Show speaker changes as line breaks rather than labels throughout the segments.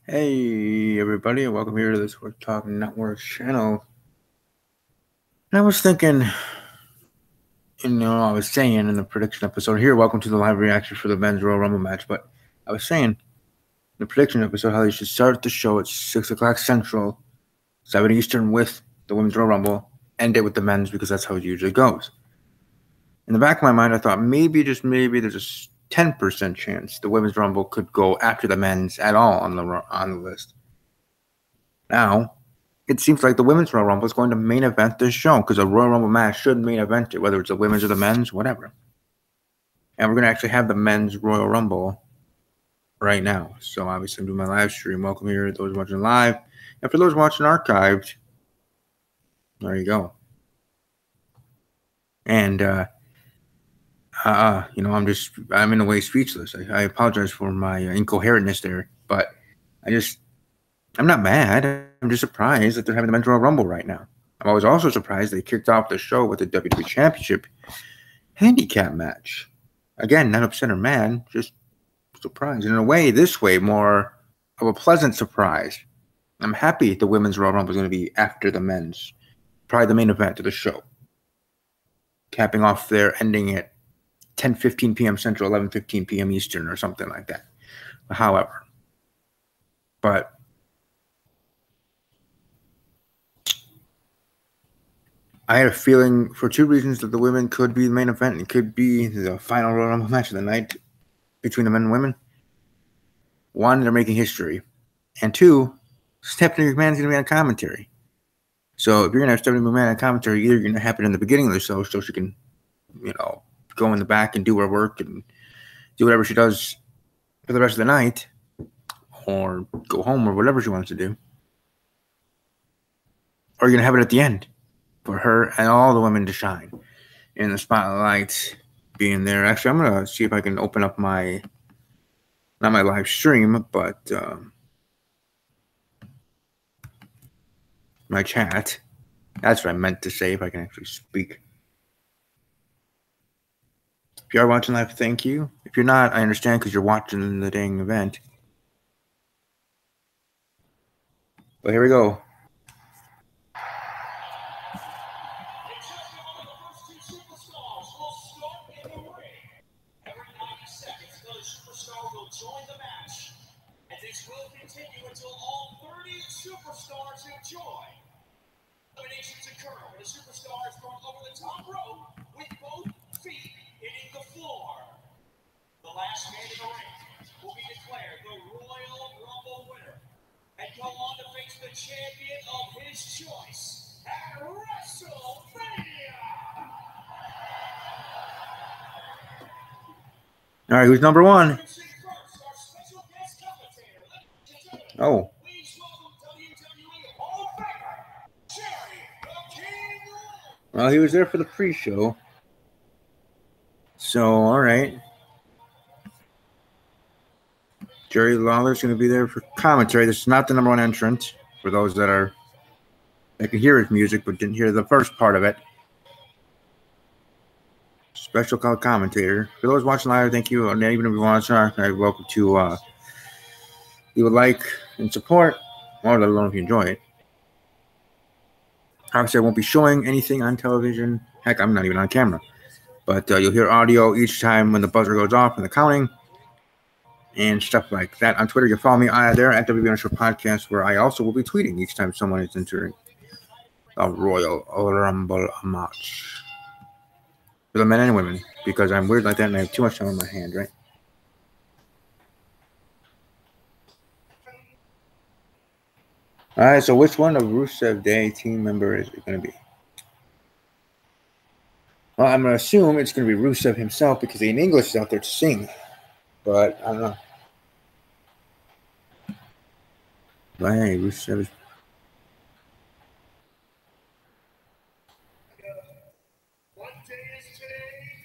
Hey everybody, and welcome here to the Sports Talk Network channel. And I was thinking, I was saying in the prediction episode here, welcome to the live reaction for the men's Royal Rumble match. But I was saying in the prediction episode how they should start the show at 6 o'clock Central, 7 Eastern with the women's Royal Rumble, end it with the men's because that's how it usually goes. In the back of my mind, I thought maybe, just maybe, there's a 10% chance the women's Rumble could go after the men's at all on the list. Now, it seems like the women's Royal Rumble is going to main event this show because a Royal Rumble match should main event it, whether it's the women's or the men's, whatever. And we're going to actually have the men's Royal Rumble right now. So obviously I'm doing my live stream. Welcome here to those watching live. And for those watching archived, there you go. And, I'm in a way speechless. I apologize for my incoherentness there, but I'm not mad. I'm just surprised that they're having the men's Royal Rumble right now. I was also surprised they kicked off the show with the WWE Championship handicap match. Again, not upset or mad, just surprised. In a way, this way, more of a pleasant surprise. I'm happy the women's Royal Rumble is going to be after the men's. Probably the main event of the show. Capping off there, ending at 10:15 p.m. Central, 11:15 p.m. Eastern, or something like that. However, but I had a feeling for two reasons that the women could be the main event and could be the final Royal Rumble match of the night between the men and women. One, they're making history. And two, Stephanie McMahon's going to be on commentary. So if you're going to have Stephanie McMahon on commentary, either you're going to have it in the beginning of the show so she can, go in the back and do her work and do whatever she does for the rest of the night or go home or whatever she wants to do. Or you're going to have it at the end for her and all the women to shine in the spotlight being there. Actually, I'm going to see if I can open up not my live stream, but my chat. That's what I meant to say, if I can actually speak. If you are watching live, thank you. If you're not, I understand because you're watching the dang event. But here we go.
Join the match, and this will continue until all 30 superstars have joined. Eliminations occur when the superstars from over the top rope with both feet hitting the floor. The last man in the ring will be declared the Royal Rumble winner and go on to face the champion of his choice at WrestleMania.
All right, who's number one? Oh. Well, he was there for the pre-show. So, all right. Jerry Lawler's going to be there for commentary. This is not the number one entrant for those that can hear his music but didn't hear the first part of it. Special call commentator. For those watching live, thank you. And even if you want to start, I'm welcome to leave a like and support, or let alone if you enjoy it. Obviously, I won't be showing anything on television. Heck, I'm not even on camera. But you'll hear audio each time when the buzzer goes off and the counting and stuff like that. On Twitter, you follow me there at WWE Podcast, where I also will be tweeting each time someone is entering a Royal Rumble match. For the men and women, because I'm weird like that and I have too much time on my hand, right? All right, so which one of Rusev Day team member is it going to be? Well, I'm going to assume it's going to be Rusev himself because the English is out there to sing. But I don't know. But hey, Rusev is...
What day is today?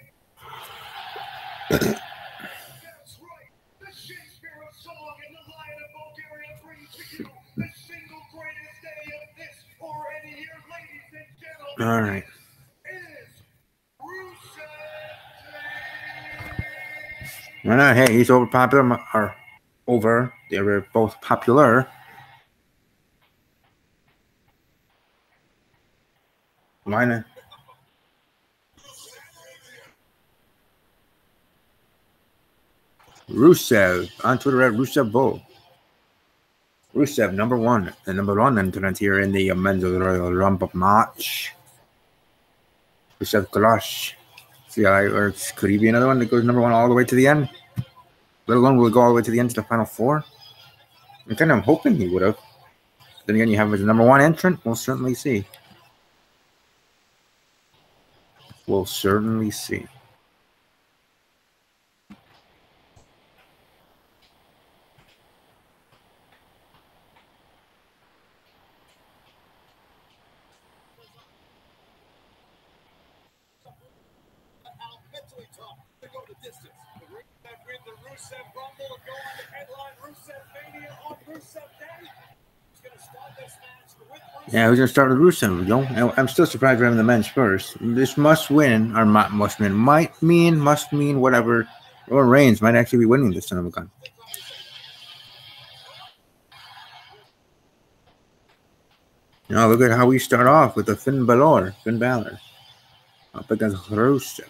That's right. The Shakespeare song and the Lion of Bulgaria brings to you the single greatest day of this or any year, ladies and gentlemen.
All right.
Rusev Day.
Hey, he's overpopular over. They were both popular. Mine. Rusev on Twitter at Rusev Bull. Rusev number one, the number one entrant here in the men's Royal Rumble match. Rusev Clash. See, or could he be another one that goes number one all the way to the end? Let alone will go all the way to the end to the final four? I'm kind of hoping he would have. Then again, you have his number one entrant. We'll certainly see. We'll certainly see. Yeah, who's gonna start with Rusev? You know, I'm still surprised we're having the men's first. This must win, or must win, must mean whatever. Or Reigns might actually be winning this son of a gun. Now look at how we start off with the Finn Balor up against Rusev.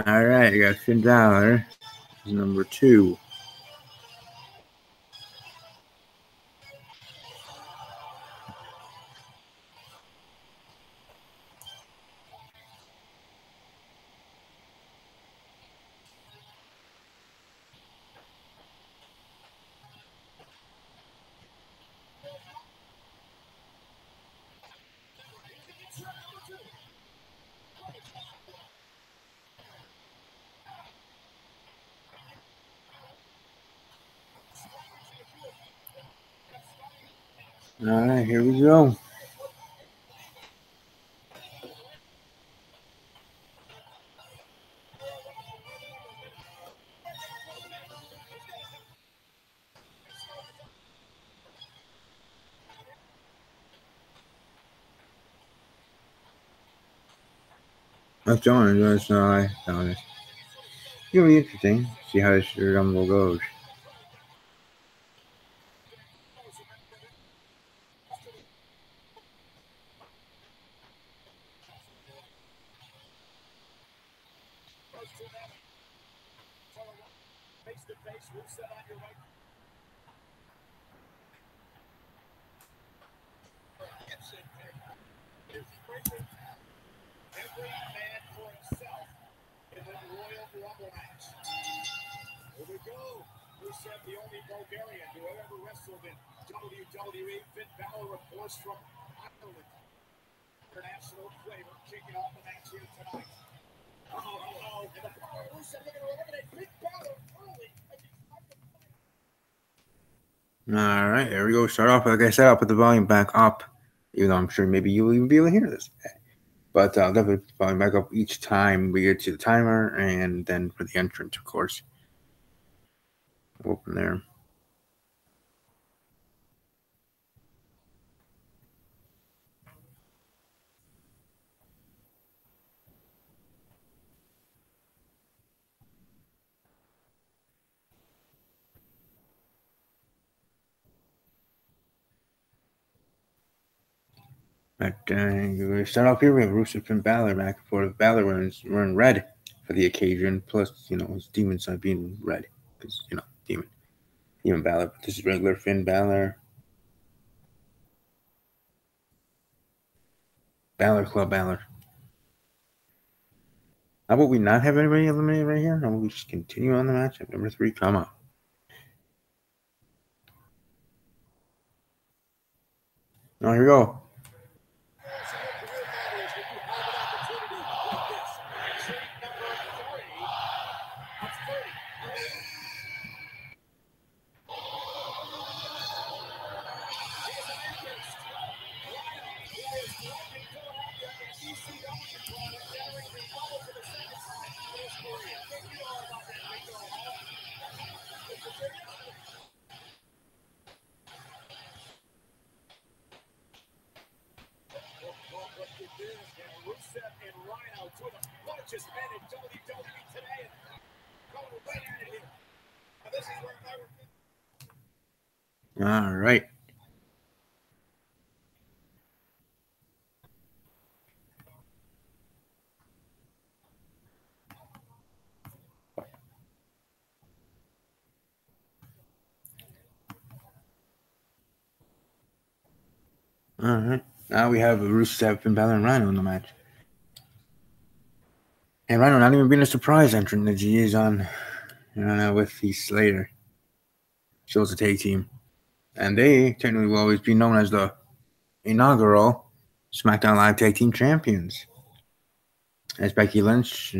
All right, you got Finn Balor, number 2. All right, here we go. That's John. It'll be interesting. See how this Rumble goes.
The only Bulgarian to ever wrestled in WWE. Finn Balor, of course, from Ireland. International flavor kicking off the match here tonight. And the power of Rusev looking to eliminate Finn Balor early.
All right, there we go. Start off, like I said, I'll put the volume back up, even though I'm sure maybe you'll even be able to hear this. But I'll definitely put the volume back up each time we get to the timer, and then for the entrance, of course. We'll open there. But we start off here. We have Rusev and Balor back and forth. Balor wearing red for the occasion, plus his demon side being red because demon Balor. But this is regular Finn Balor. Balor Club Balor. How about we not have anybody eliminated right here? How about we just continue on the match at number 3? Come on. Now here we go. All right. All right. Now we have Rusev, Finn Balor, and Rhino in the match. And Rhino not even being a surprise entrant as he is on, with Heath Slater. Shows the tag team. And they technically will always be known as the inaugural SmackDown Live Tag Team Champions. As Becky Lynch,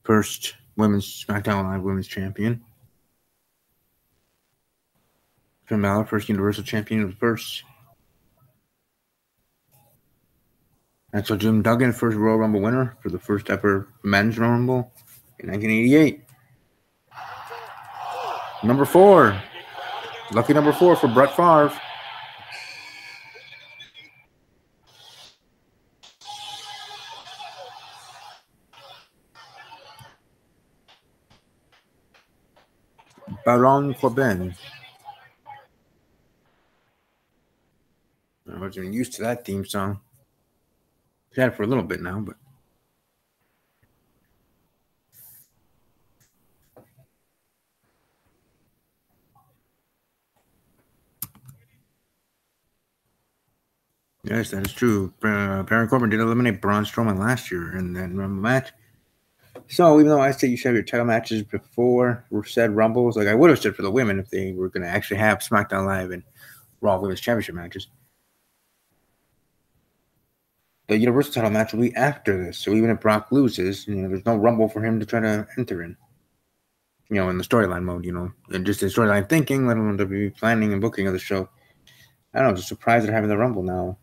first women's SmackDown Live Women's Champion. Finn Balor, first Universal Champion of the first. And so Jim Duggan, first Royal Rumble winner for the first ever Men's Royal Rumble in 1988. Number 4. Lucky number 4 for Brett Favre. Baron Corbin. I wasn't used to that theme song. I've had it for a little bit now, but yes, that is true. Baron Corbin did eliminate Braun Strowman last year in that Rumble match. So even though I say you should have your title matches before said Rumbles, like I would have said for the women if they were going to actually have SmackDown Live and Raw Women's Championship matches. The Universal title match will be after this. So even if Brock loses, there's no Rumble for him to try to enter in. In the storyline mode, and just the storyline thinking, let alone WWE planning and booking of the show. I don't know, just surprised they're having the Rumble now.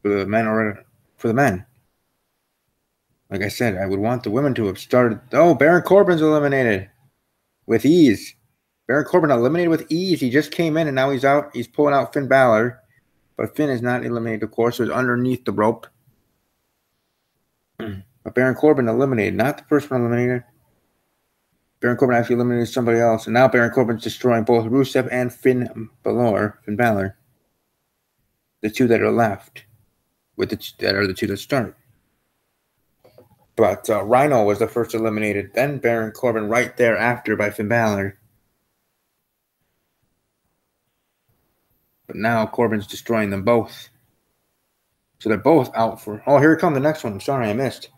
For the men or for the men. Like I said, I would want the women to have started. Oh, Baron Corbin's eliminated with ease. Baron Corbin eliminated with ease. He just came in and now he's out. He's pulling out Finn Balor. But Finn is not eliminated, of course. So it's underneath the rope. But Baron Corbin eliminated. Not the first one eliminated. Baron Corbin actually eliminated somebody else. And now Baron Corbin's destroying both Rusev and Finn Balor. The two that are left. That are the two that start. But Rhino was the first eliminated. Then Baron Corbin right thereafter by Finn Balor. But now Corbin's destroying them both. So they're both out for... Oh, here comes the next one. I'm sorry, I missed.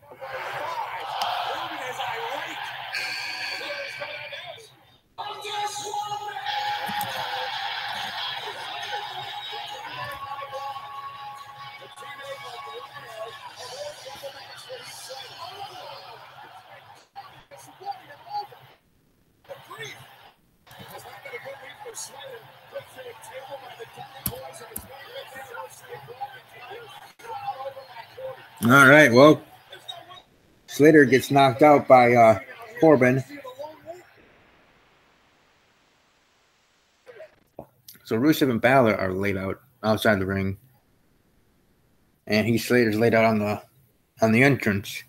All right, well, Slater gets knocked out by Corbin. So Rusev and Balor are laid out outside the ring, and Heath Slater's laid out on the entrance.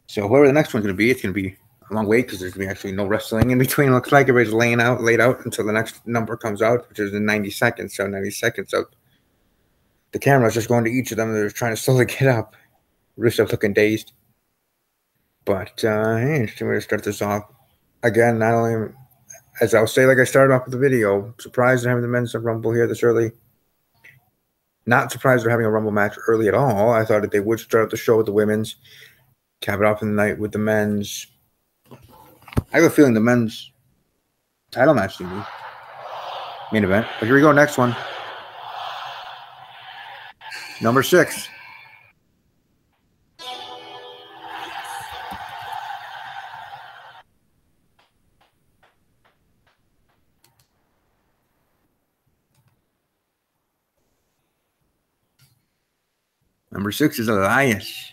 So whoever the next one's going to be, it's going to be a long wait because there's going to be actually no wrestling in between. Looks like everybody's laid out until the next number comes out, which is in 90 seconds. So 90 seconds of the camera's just going to each of them. They're trying to slowly get up. Rusev looking dazed. But, hey, interesting way to start this off. Again, not only, as I'll say, like I started off with the video, surprised at having the men's Rumble here this early. Not surprised they're having a Rumble match early at all. I thought that they would start the show with the women's, cap it off in the night with the men's. I have a feeling the men's title match to be main event. But here we go, next one. Number 6. Number 6 is Elias.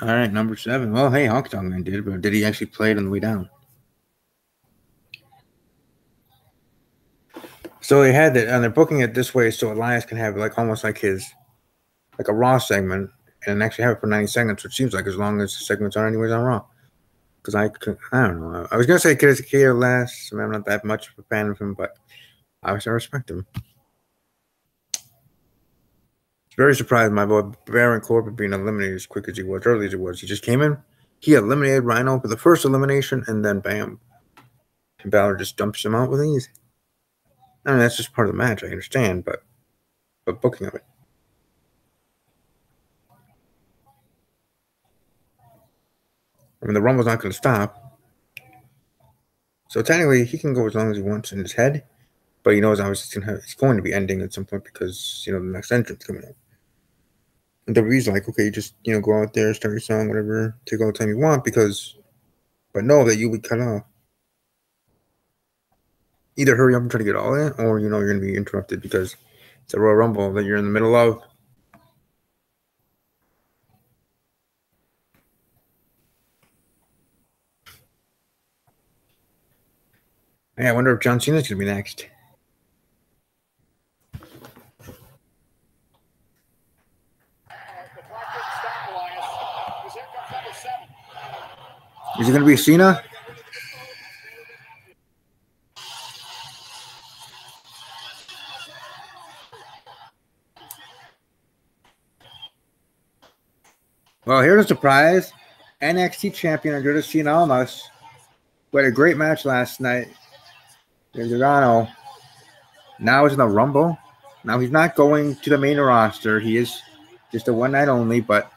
All right, number 7. Well, hey, Honky Tonk Man did, but did he actually play it on the way down? So they had it, and they're booking it this way so Elias can have like almost like his, like a Raw segment, and actually have it for 90 seconds, which seems like as long as the segments are anyways on Raw. Because I don't know. I was gonna say Kid last. I mean, I'm not that much of a fan of him, but obviously I respect him. Very surprised my boy Baron Corbin being eliminated as quick as he was, early as he was. He just came in, he eliminated Rhino for the first elimination, and then bam, and Balor just dumps him out with ease. I mean, that's just part of the match. I understand, but booking of it. I mean, the Rumble's not going to stop. So technically, he can go as long as he wants in his head, but he knows obviously it's going to be ending at some point because, the next entrance coming up. And WWE's like, okay, just, go out there, start your song, whatever, take all the time you want but know that you'll be cut off. Either hurry up and try to get all in, or, you're going to be interrupted because it's a Royal Rumble that you're in the middle of. Yeah, I wonder if John Cena's going to be next. Is it going to be Cena? Well, here's a surprise. NXT champion Andretti Cena Almas, who had a great match last night. Gargano. Now he's in the Rumble. Now he's not going to the main roster. He is just a one night only, but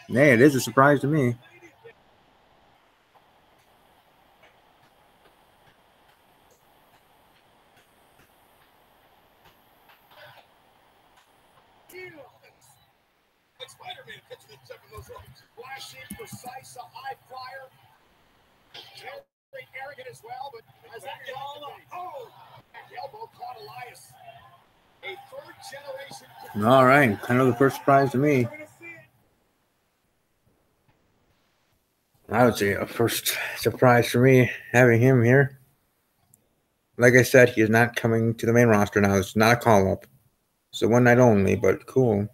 hey, it is a surprise to me.
Spider-Man catching the tip of those ropes. Flashy, precise, a high flyer. Very arrogant as well, but as that all up. Oh! That elbow caught Elias. A third generation.
All right, kind of the first surprise to me. I would say a first surprise for me having him here. Like I said, he is not coming to the main roster now. It's not a call-up. It's a one night only, but cool.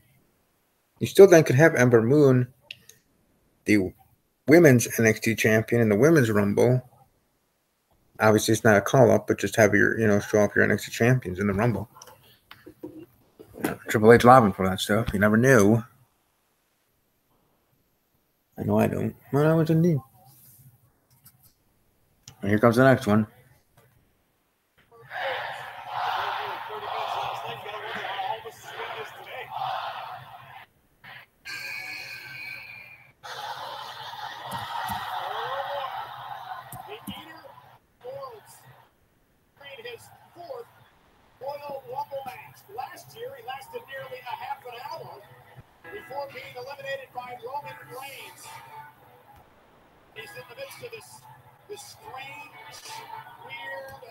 You still then could have Ember Moon, the women's NXT champion in the women's Rumble. Obviously, it's not a call-up, but just have your, show off your NXT champions in the Rumble. Triple H lobbying for that stuff. You never knew. I know I don't. Well, I was indeed. And here comes the next one.
Last year, he lasted nearly a half an hour before being eliminated by Roman Reigns. He's in the midst of this strange, weird,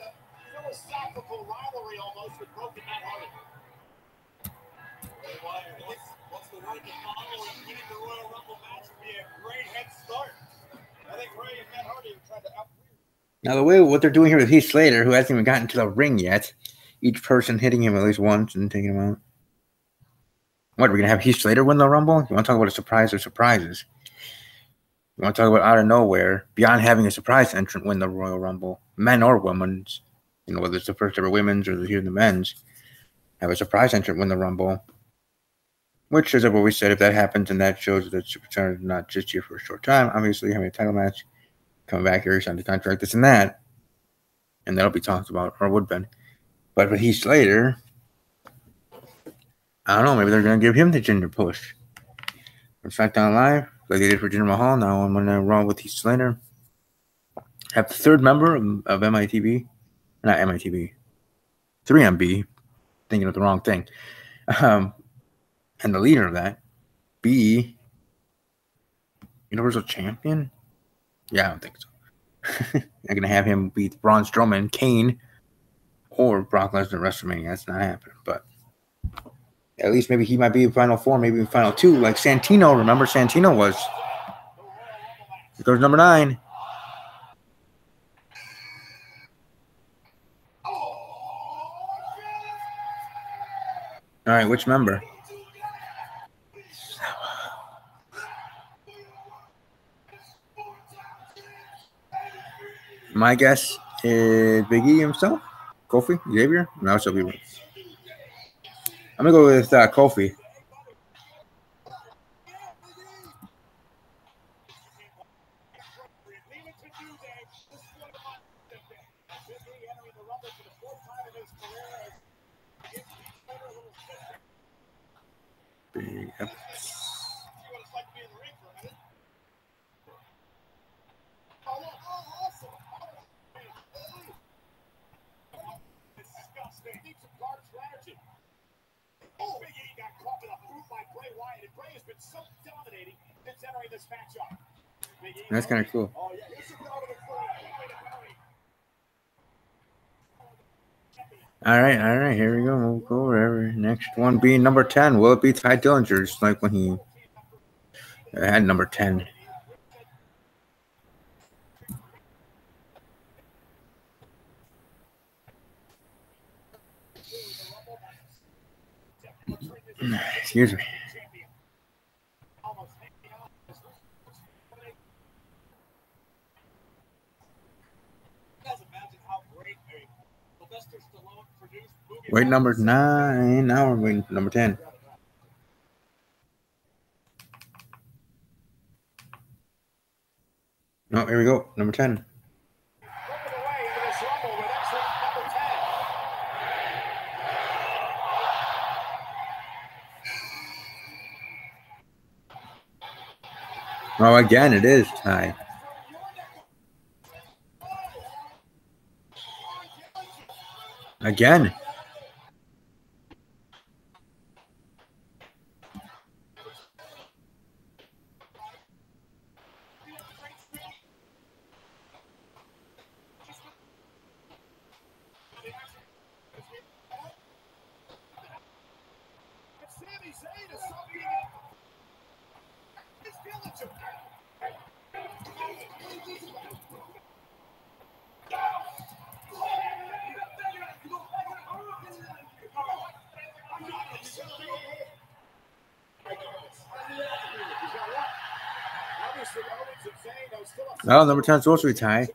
philosophical rivalry almost with Broken Matt Hardy. What's the word to follow and winning the Royal Rumble match would be a great head start. I think Ray and Matt Hardy are trying to
Now, the way what they're doing here with Heath Slater, who hasn't even gotten to the ring yet, each person hitting him at least once and taking him out. What, we're going to have Heath Slater win the Rumble? You want to talk about a surprise or surprises? You want to talk about out of nowhere, beyond having a surprise entrant win the Royal Rumble, men or women's, whether it's the first ever women's or the men's, have a surprise entrant win the Rumble. Which, as I've always said, if that happens, and that shows that Superstar is not just here for a short time, obviously having a title match, coming back here, signed the contract, this and that, and that'll be talked about, or would have been. But with Heath Slater, I don't know, maybe they're going to give him the Jinder push. From SmackDown Live, like they did for Jinder Mahal, now I'm going to Raw with Heath Slater. Have the third member of MITV, not MITV, 3MB, thinking of the wrong thing. And the leader of that be Universal Champion? Yeah, I don't think so. I'm going to have him beat Braun Strowman, Kane, or Brock Lesnar at WrestleMania. That's not happening. But at least maybe he might be in Final Four, maybe in Final Two, like Santino. Remember, Santino was Here goes number 9. All right, which member? My guess is Big E himself. Kofi? Xavier? No, it's Xavier. I'm going to go with Kofi. Yep. That's kind of cool. All right. Here we go. We'll go wherever. Next one being number 10. Will it be Ty Dillinger? Just like when he had number 10. Excuse me. Wait, number 9. Now we're waiting for number 10. Oh, here we go. Number 10. Oh, again, it is Ty. Again. Oh, number 10 is supposed to be Ty.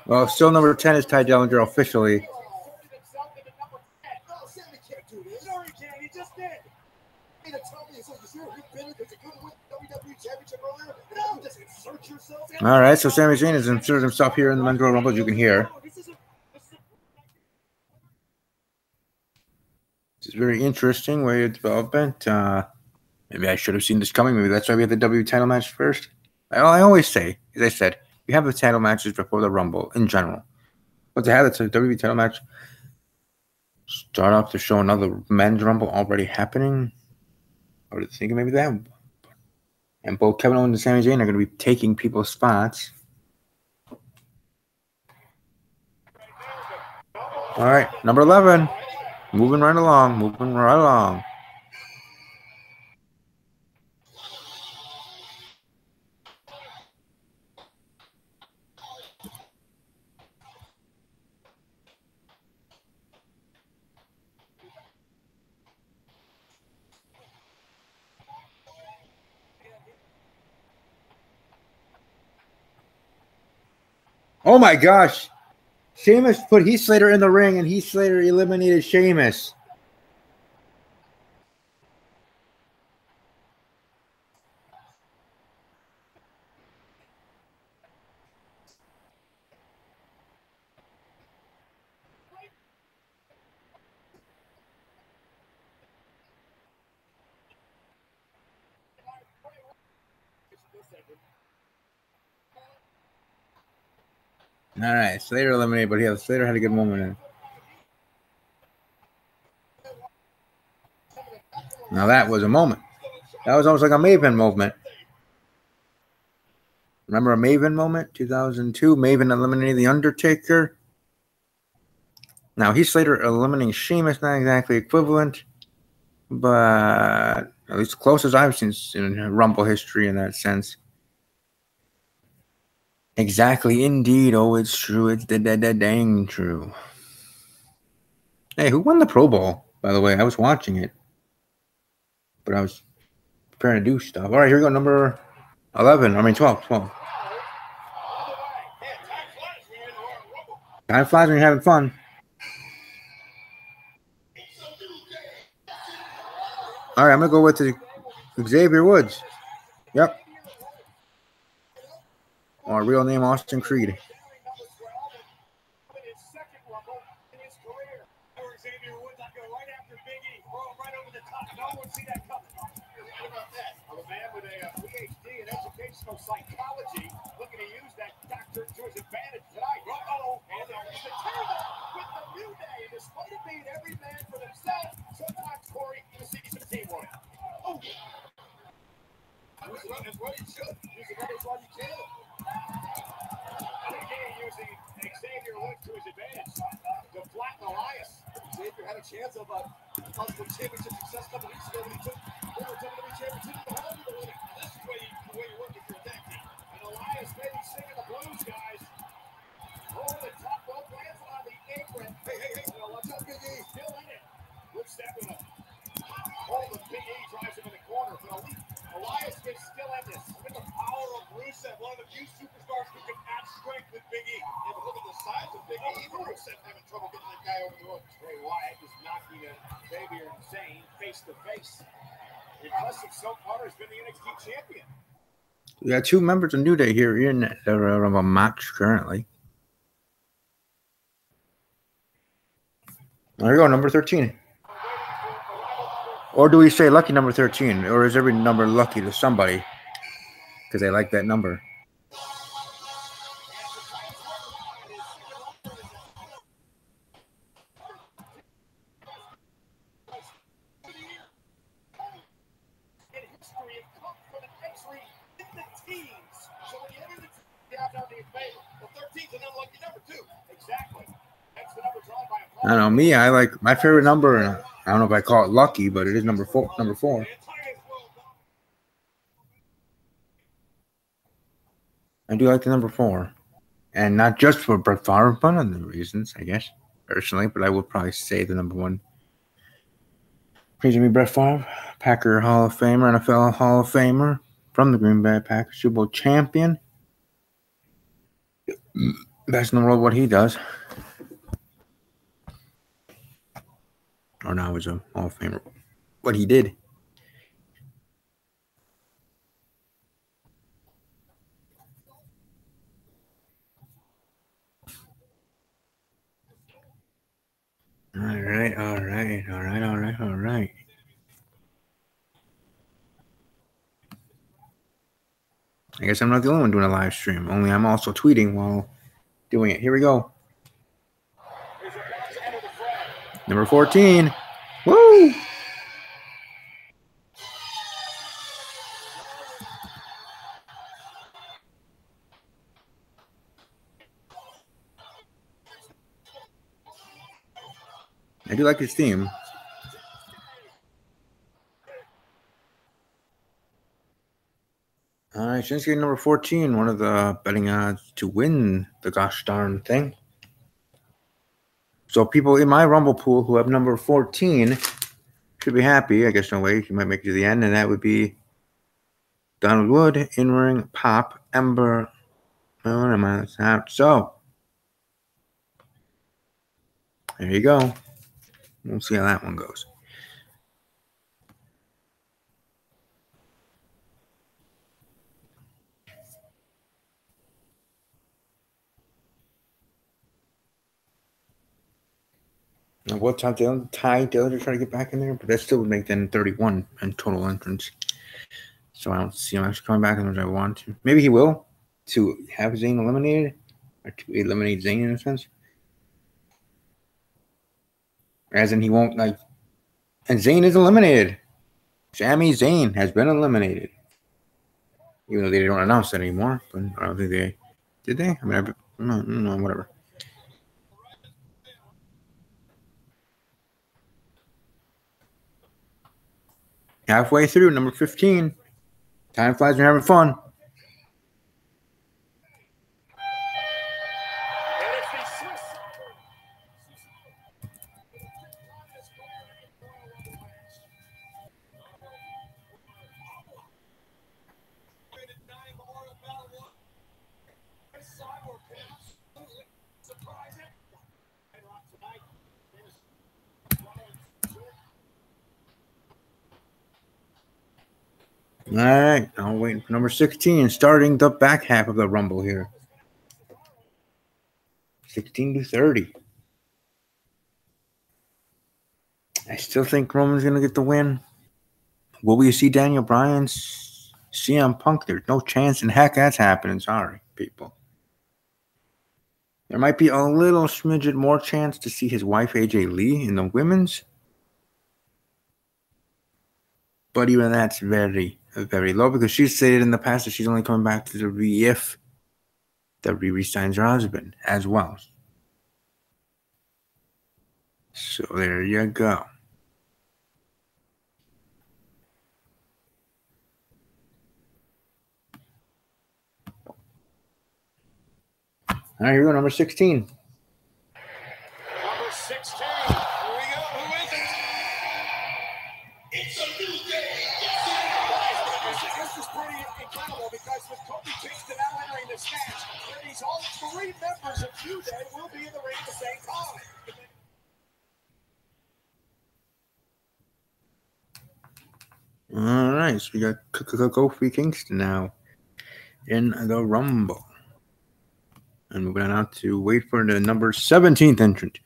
Well, still number 10 is Ty Dillinger officially. All right, so Sami Zayn has inserted himself here in the Men's Royal Rumble, as you can hear. It's a very interesting way of development. Maybe I should have seen this coming. Maybe that's why we had the W title match first. I always say, as I said, we have the title matches before the Rumble in general. But to have the WWE title match start off to show another Men's Rumble already happening, I was thinking maybe that. And both Kevin Owens and Sami Zayn are going to be taking people's spots. All right, number 11. Moving right along. Oh my gosh. Sheamus put Heath Slater in the ring, and Heath Slater eliminated Sheamus. All right, Slater eliminated, but yeah, Slater had a good moment in. Now that was a moment. That was almost like a Maven movement. Remember a Maven moment? 2002, Maven eliminated The Undertaker. Now, Heath Slater eliminating Sheamus, not exactly equivalent, but at least close as I've seen in Rumble history in that sense. Exactly, indeed. Oh, it's true. It's dang true. Hey, who won the Pro Bowl, by the way? I was watching it, but I was preparing to do stuff. All right, here we go. Number 11. I mean, 12. Time flies when you're having fun. All right, I'm going to go with Xavier Woods. Yep. Or real name, Austin Creed.
Psychology, looking to use that doctor to his advantage tonight. And there's the table with the New Day. And despite it being every man for themselves, sometimes, Corey, you see some teamwork. Oh! That's what you should. Use the numbers while you can. Again, using Xavier Woods to his advantage to flatten Elias. Xavier had a chance of a possible championship success a couple weeks ago when he took over WWE championship to the home to win it. This is the way you work if you're a tag team. And Elias maybe singing the blues, guys. Over the top rope, lands on the apron. Hey, watch out, Big E. Still in it. Looks that with a hold of Big E, drives him in the corner. But Elias is still in this. With the power of Rusev, one of the few superstars who can add strength with Big E. And look at the size of Big E. Even Rusev having trouble getting that guy over the rope. Bray Wyatt is knocking Xavier and Zayn face to face. Impressive so far has been the NXT champion.
We got two members of New Day here in the Rumble match currently. There you go, number 13. Or do we say lucky number 13? Or is every number lucky to somebody? Because they like that number. I don't know, me, I like my favorite number. I don't know if I call it lucky, but it is number 4. I do like the number 4. And not just for Brett Favre, but other reasons, I guess, personally. But I would probably say the number 1. Please me, Brett Favre, Packer Hall of Famer, NFL Hall of Famer, from the Green Bay Packers, Super Bowl champion. Best in the world what he does. Or now he's a Hall of Famer. What he did. All right. I guess I'm not the only one doing a live stream. Only I'm also tweeting while doing it. Here we go. Number 14. Woo! I do like his theme. All right, Shinsuke number 14, one of the betting odds to win the gosh darn thing. So people in my Rumble pool who have number 14 should be happy. I guess no way. You might make it to the end, and that would be Donald Wood, in-ring, Pop, Ember. So there you go. We'll see how that one goes. Now, what Ty Dillinger trying to get back in there, but that still would make then 31 in total entrance. So I don't see him actually coming back as much as I want to. Maybe he will to have Zayn eliminated or to eliminate Zayn in a sense. As in he won't like. And Zayn is eliminated. Sami Zayn has been eliminated. even though they don't announce that anymore. But I don't think they did. They? I mean, no, whatever. Halfway through, number 15. Time flies when you're having fun. All right, I'm waiting for number 16, starting the back half of the Rumble here. 16 to 30. I still think Roman's going to get the win. Will we see Daniel Bryan's CM Punk? There's no chance in heck that's happening. Sorry, people. There might be a little smidget more chance to see his wife, AJ Lee, in the women's. But even that's very, very low because she's stated in the past that she's only coming back to WWE if WWE re-signs her husband as well. So there you go. All right, here we go, number 16.
Number 16. Here we go. Who is it? It's a new day. This is pretty incredible because with Kofi Kingston now entering this match, that means all 3 members of New Day will be in the ring at the same time.
All right, so we got Kofi Kingston now in the Rumble. And moving on out to wait for the number 17th entrant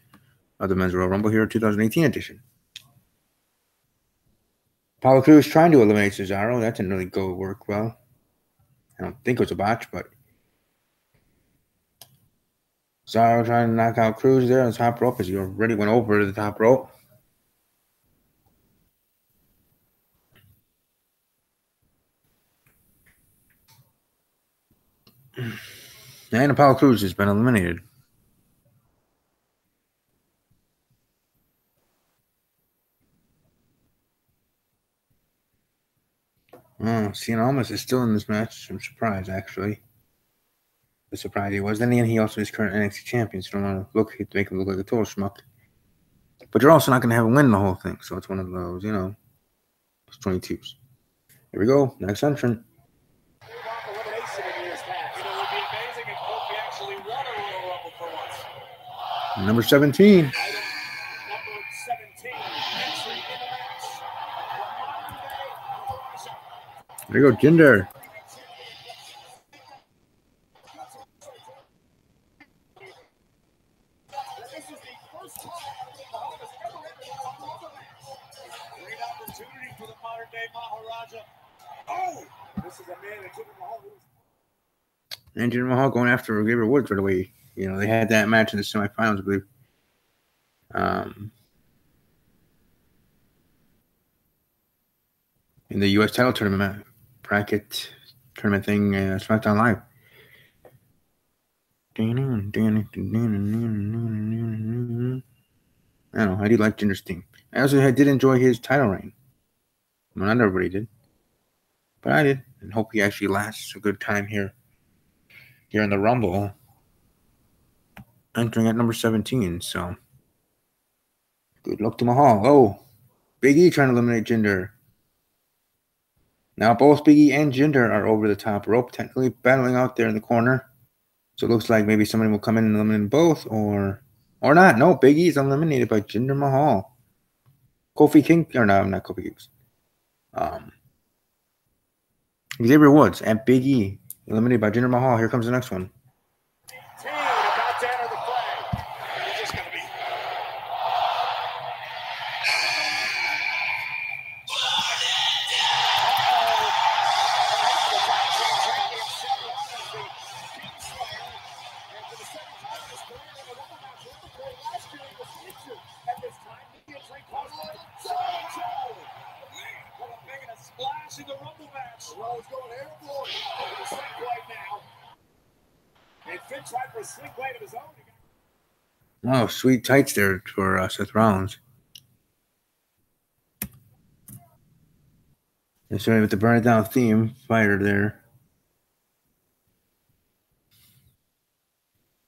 of the Men's Royal Rumble here, 2018 edition. Apollo Crews trying to eliminate Cesaro. That didn't really work well. I don't think it was a botch, but Cesaro trying to knock out Crews there on the top rope as he already went over the top rope. And Apollo Crews has been eliminated. Oh, Cien Almas is still in this match. I'm surprised, actually. The surprise he was. Then again, he also is current NXT champion, so don't want to make him look like a total schmuck. But you're also not going to have him win the whole thing, so it's one of those, it's 22s. Here we go. Next entrant. Number 17. There you go, Jinder. And Jinder Mahal going after Xavier Woods right away. They had that match in the semifinals, I believe. In the U.S. title tournament bracket tournament thing, SmackDown Live. I don't know. I do like Jinder's theme. I did enjoy his title reign. Well, not everybody did, but I did, and hope he actually lasts a good time here in the Rumble. Entering at number 17, so good luck to Mahal. Oh, Big E trying to eliminate Jinder. Now both Big E and Jinder are over the top rope, technically battling out there in the corner. So it looks like maybe somebody will come in and eliminate both, or not. No, Big E is eliminated by Jinder Mahal. Kofi King, or no, not Kofi Kingston. Xavier Woods and Big E eliminated by Jinder Mahal. Here comes the next one.
tried for a swing blade of his own.
Oh, sweet tights there for Seth Rollins. And starting with the Burn It Down theme, fire there.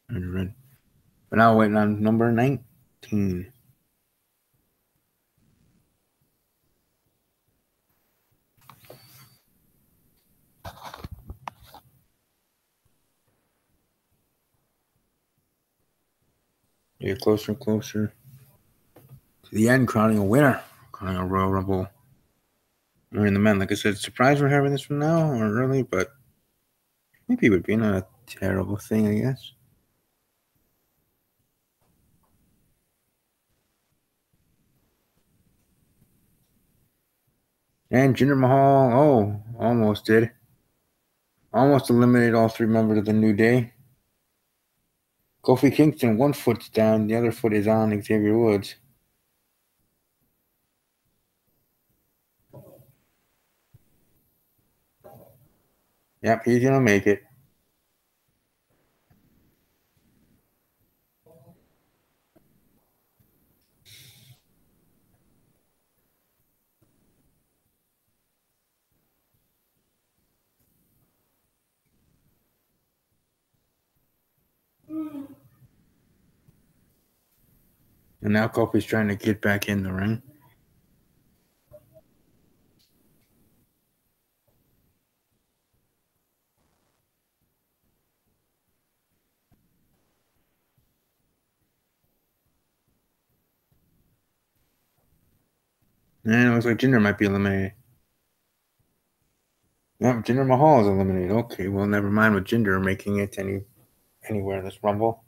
But now waiting on number 19. You get closer and closer to the end, crowning a winner, crowning a Royal Rumble. We're in the men. Like I said, surprised we're having this from now or early, but maybe it would be not a terrible thing, I guess. And Jinder Mahal, almost did. Almost eliminated all three members of the New Day. Kofi Kingston, one foot's down, the other foot is on Xavier Woods. Yep, he's going to make it. And now Kofi's trying to get back in the ring. And it looks like Jinder might be eliminated. Yep, Jinder Mahal is eliminated. Okay, well, never mind with Jinder making it anywhere in this Rumble.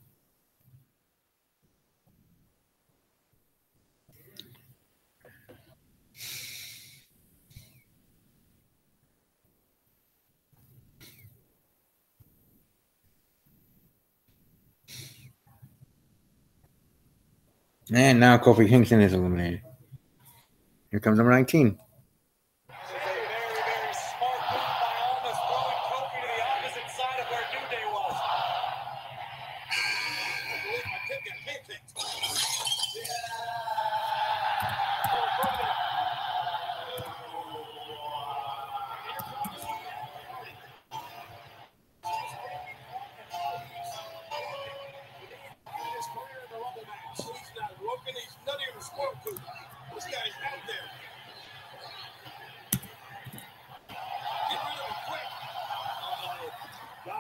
And now Kofi Kingston is eliminated. Here comes number 19.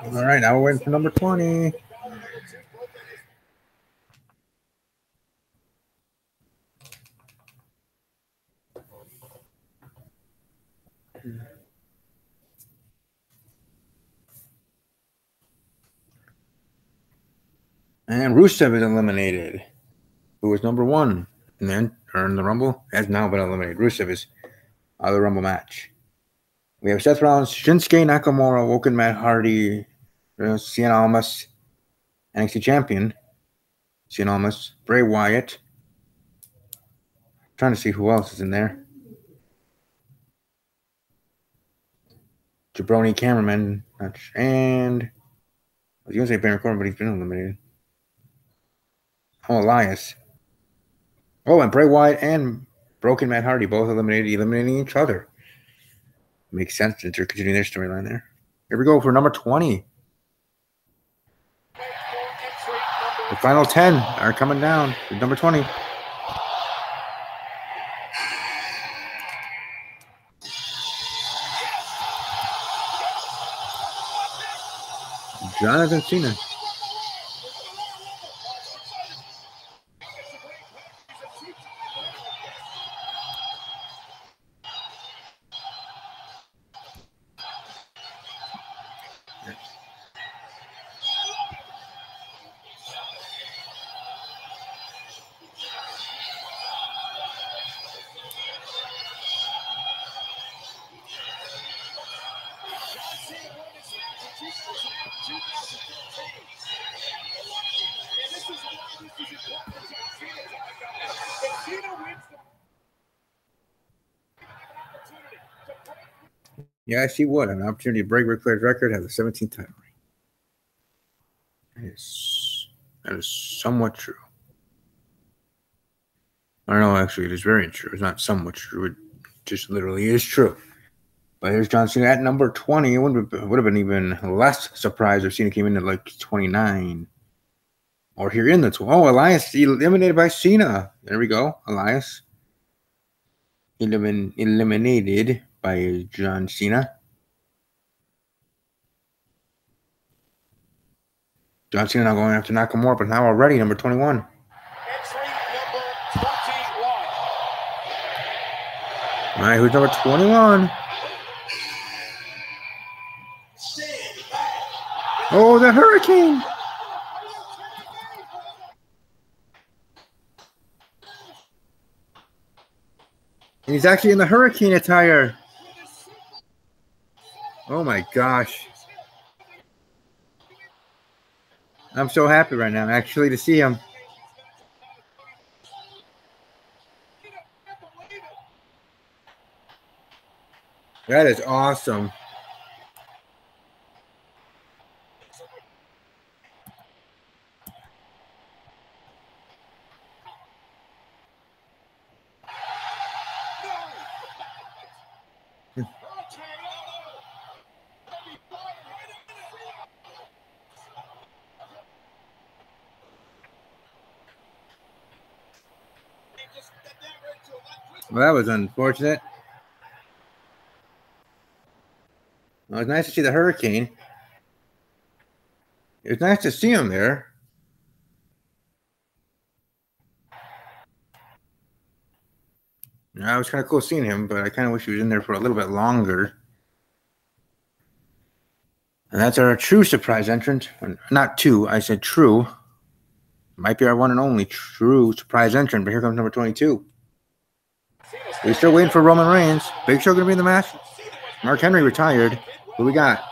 All right, now we're waiting for number 20. And Rusev is eliminated, who was number 1 and then earned the Rumble, has now been eliminated. Rusev is out of the Rumble match. We have Seth Rollins, Shinsuke Nakamura, Woken Matt Hardy, Cien Almas, NXT Champion, Cien Almas, Bray Wyatt. Trying to see who else is in there. Jabroni Cameraman, and I was going to say Baron Corbin, but he's been eliminated. Oh, Elias. Oh, and Bray Wyatt and Broken Matt Hardy both eliminating each other. Makes sense since they're continuing their storyline there. Here we go for number 20. The final 10 are coming down to number 20. Jonathan Cena. Yes, he would. An opportunity to break Ric Flair's record, have the 17th title reign. That is somewhat true. I don't know, actually, it is very true. It's not somewhat true. It just literally is true. But here's John Cena at number 20. It would have been even less surprised if Cena came in at like 29. Or here in the 12. Oh, Elias eliminated by Cena. There we go. Elias eliminated by John Cena. John Cena now going after Nakamura, but now already number 21.
Entry number 21.
All right, who's number 21? Oh, the Hurricane. And he's actually in the Hurricane attire. Oh my gosh. I'm so happy right now, actually, to see him. That is awesome. Well, that was unfortunate. Well, it was nice to see the Hurricane. It was nice to see him there. Yeah, it was kind of cool seeing him, but I kind of wish he was in there for a little bit longer. And that's our true surprise entrant. Not two, I said true. Might be our one and only true surprise entrant, but here comes number 22. We're still waiting for Roman Reigns. Big Show going to be in the match. Mark Henry retired. Who we got?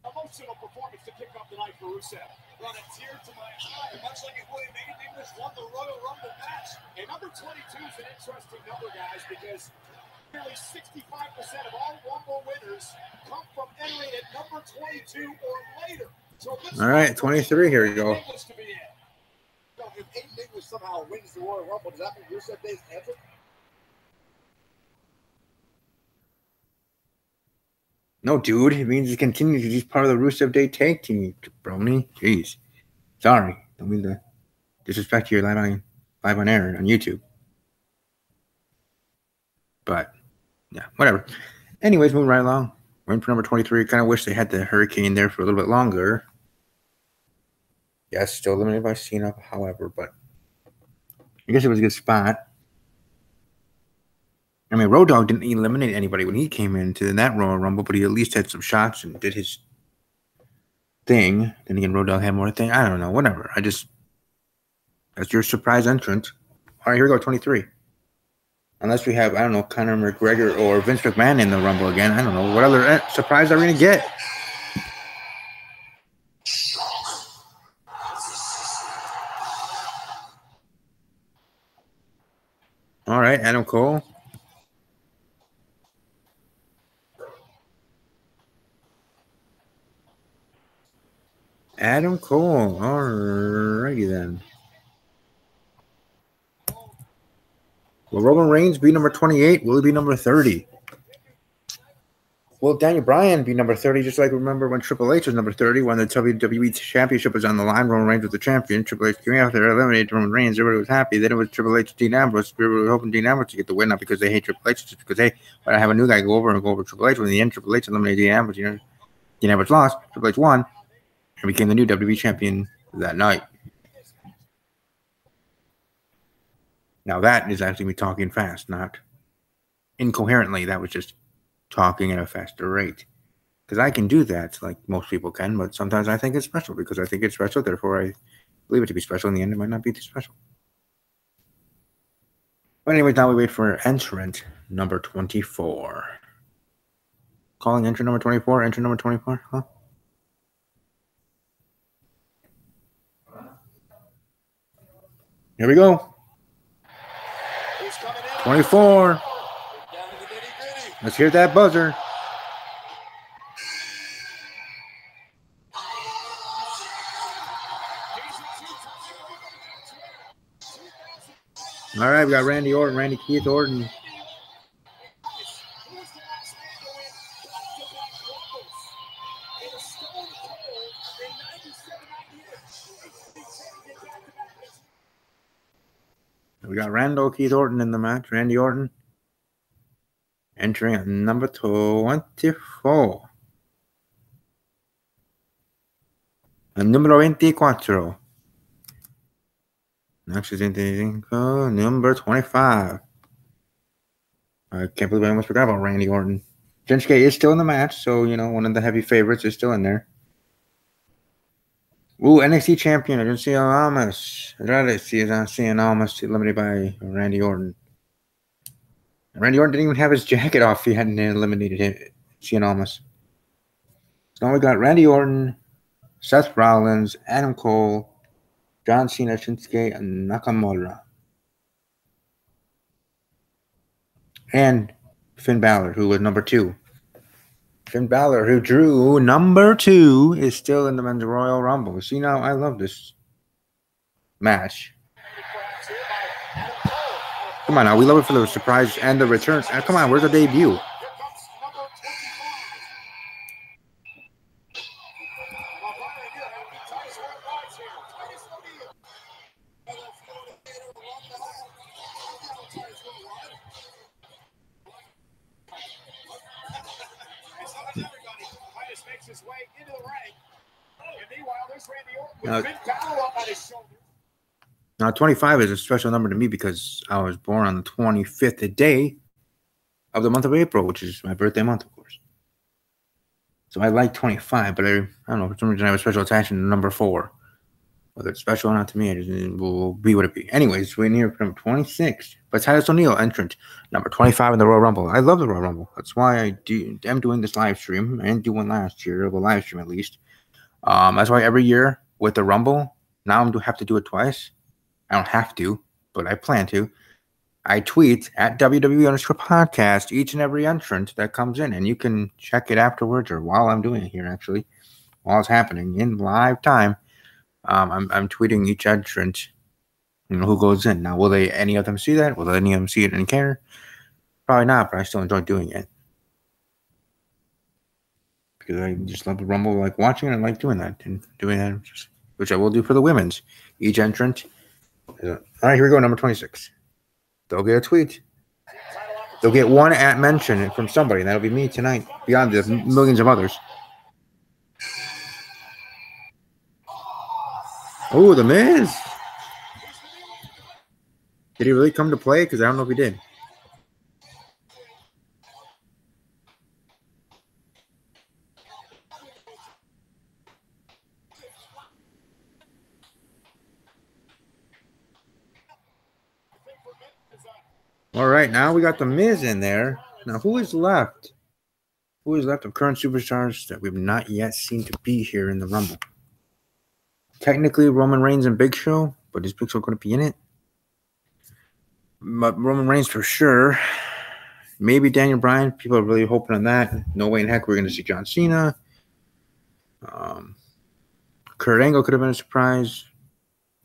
Emotional performance to kick off the night for Rusev. Brought a tear to my eye, much like it would have Aiden English won the Royal Rumble match. And number 22 is an interesting number, guys, because nearly 65% of all Rumble winners come from entering at number 22 or later. So
all right, 23. Here we go.
If Aiden English somehow wins the Royal Rumble, does that mean Rusev Day's answer?
No, dude. It means he continues. He's part of the Rusev Day tag team, Brony. Jeez. Sorry. Don't mean to disrespect you live on air on YouTube. But, yeah, whatever. Anyways, moving right along. We're in for number 23. Kind of wish they had the Hurricane there for a little bit longer. Yes, still eliminated by Cena, however, but I guess it was a good spot. I mean, Road Dogg didn't eliminate anybody when he came into that Royal Rumble, but he at least had some shots and did his thing. Then again, Road Dogg had more thing. I don't know. Whatever. That's your surprise entrant. All right, here we go, 23. Unless we have, I don't know, Conor McGregor or Vince McMahon in the Rumble again. I don't know. What other surprise are we going to get? All right, Adam Cole. Adam Cole. Alrighty then. Will Roman Reigns be number 28? Will he be number 30? Will Daniel Bryan be number 30? Just like remember when Triple H was number 30 when the WWE Championship was on the line. Roman Reigns was the champion. Triple H came out there, eliminated Roman Reigns. Everybody was happy. Then it was Triple H, Dean Ambrose. Everybody was hoping Dean Ambrose to get the win, not because they hate Triple H, just because, hey, why not have a new guy go over Triple H? When in the end, Triple H eliminated Dean Ambrose. You know, Dean Ambrose lost. Triple H won and became the new WWE champion that night. Now that is actually me talking fast, not incoherently. That was just talking at a faster rate. Because I can do that like most people can, but sometimes I think it's special because I think it's special. Therefore, I believe it to be special. In the end, it might not be too special. But anyways, now we wait for entrant number 24. Calling entrant number 24? Entrant number 24? Huh? Here we go. 24. Let's hear that buzzer. All right, we got Randy Orton, Randy Keith Orton. We got Randall Keith Orton in the match. Randy Orton entering at number 24. El número 24. Next is number 25. I can't believe I almost forgot about Randy Orton. Shinsuke is still in the match, so, one of the heavy favorites is still in there. Ooh, NXT champion, Agencia Almas. Agencia Almas eliminated by Randy Orton. Randy Orton didn't even have his jacket off. He hadn't eliminated him. Cien Almas. So now we got Randy Orton, Seth Rollins, Adam Cole, John Cena, Shinsuke, and Nakamura. And Finn Balor, who was number 2. Finn Balor, who drew number 2, is still in the Men's Royal Rumble. See, now I love this match. Come on now, we love it for the surprise and the return. Come on, where's the debut? Now, 25 is a special number to me because I was born on the 25th day of the month of April, which is my birthday month, of course. So I like 25, but I don't know, for some reason I have a special attachment to number 4. Whether it's special or not to me, it will be what it be. Anyways, we're near from 26. But Titus O'Neil, entrant, number 25 in the Royal Rumble. I love the Royal Rumble. That's why I'm doing this live stream. I didn't do one last year, the live stream at least. That's why every year with the Rumble, now I'm going to have to do it twice. I don't have to, but I plan to. I tweet at WWE_podcast each and every entrant that comes in, and you can check it afterwards or while I'm doing it here, actually, while it's happening in live time. I'm tweeting each entrant, who goes in. Now, will any of them see that? Will any of them see it and care? Probably not, but I still enjoy doing it because I just love the Rumble, like watching it. I like doing that which I will do for the women's. Each entrant. All right, here we go. Number 26. They'll get a tweet. They'll get one at mention from somebody, and that'll be me tonight, beyond the millions of others. Oh, The Miz. Did he really come to play? Because I don't know if he did. All right, now we got The Miz in there. Now, who is left? Who is left of current superstars that we've not yet seen to be here in the Rumble? Technically, Roman Reigns and Big Show, but is Big Show going to be in it? But Roman Reigns for sure. Maybe Daniel Bryan. People are really hoping on that. No way in heck we're going to see John Cena. Kurt Angle could have been a surprise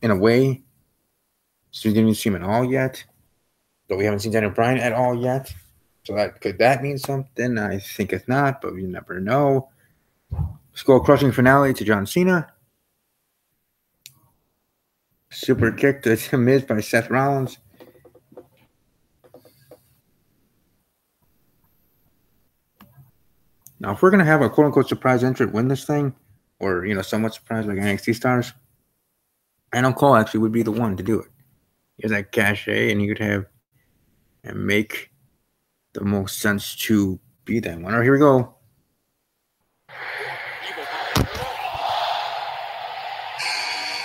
in a way. So we didn't even see him at all yet. But we haven't seen Daniel Bryan at all yet. So could that mean something? I think it's not, but we never know. Skull-crushing finale to John Cena. Super kick to Miz by Seth Rollins. Now, if we're going to have a quote-unquote surprise entrant win this thing, or, somewhat surprised like NXT stars, Adam Cole actually would be the one to do it. He has that cachet, and he could have and make the most sense to be that one. All right, here we go.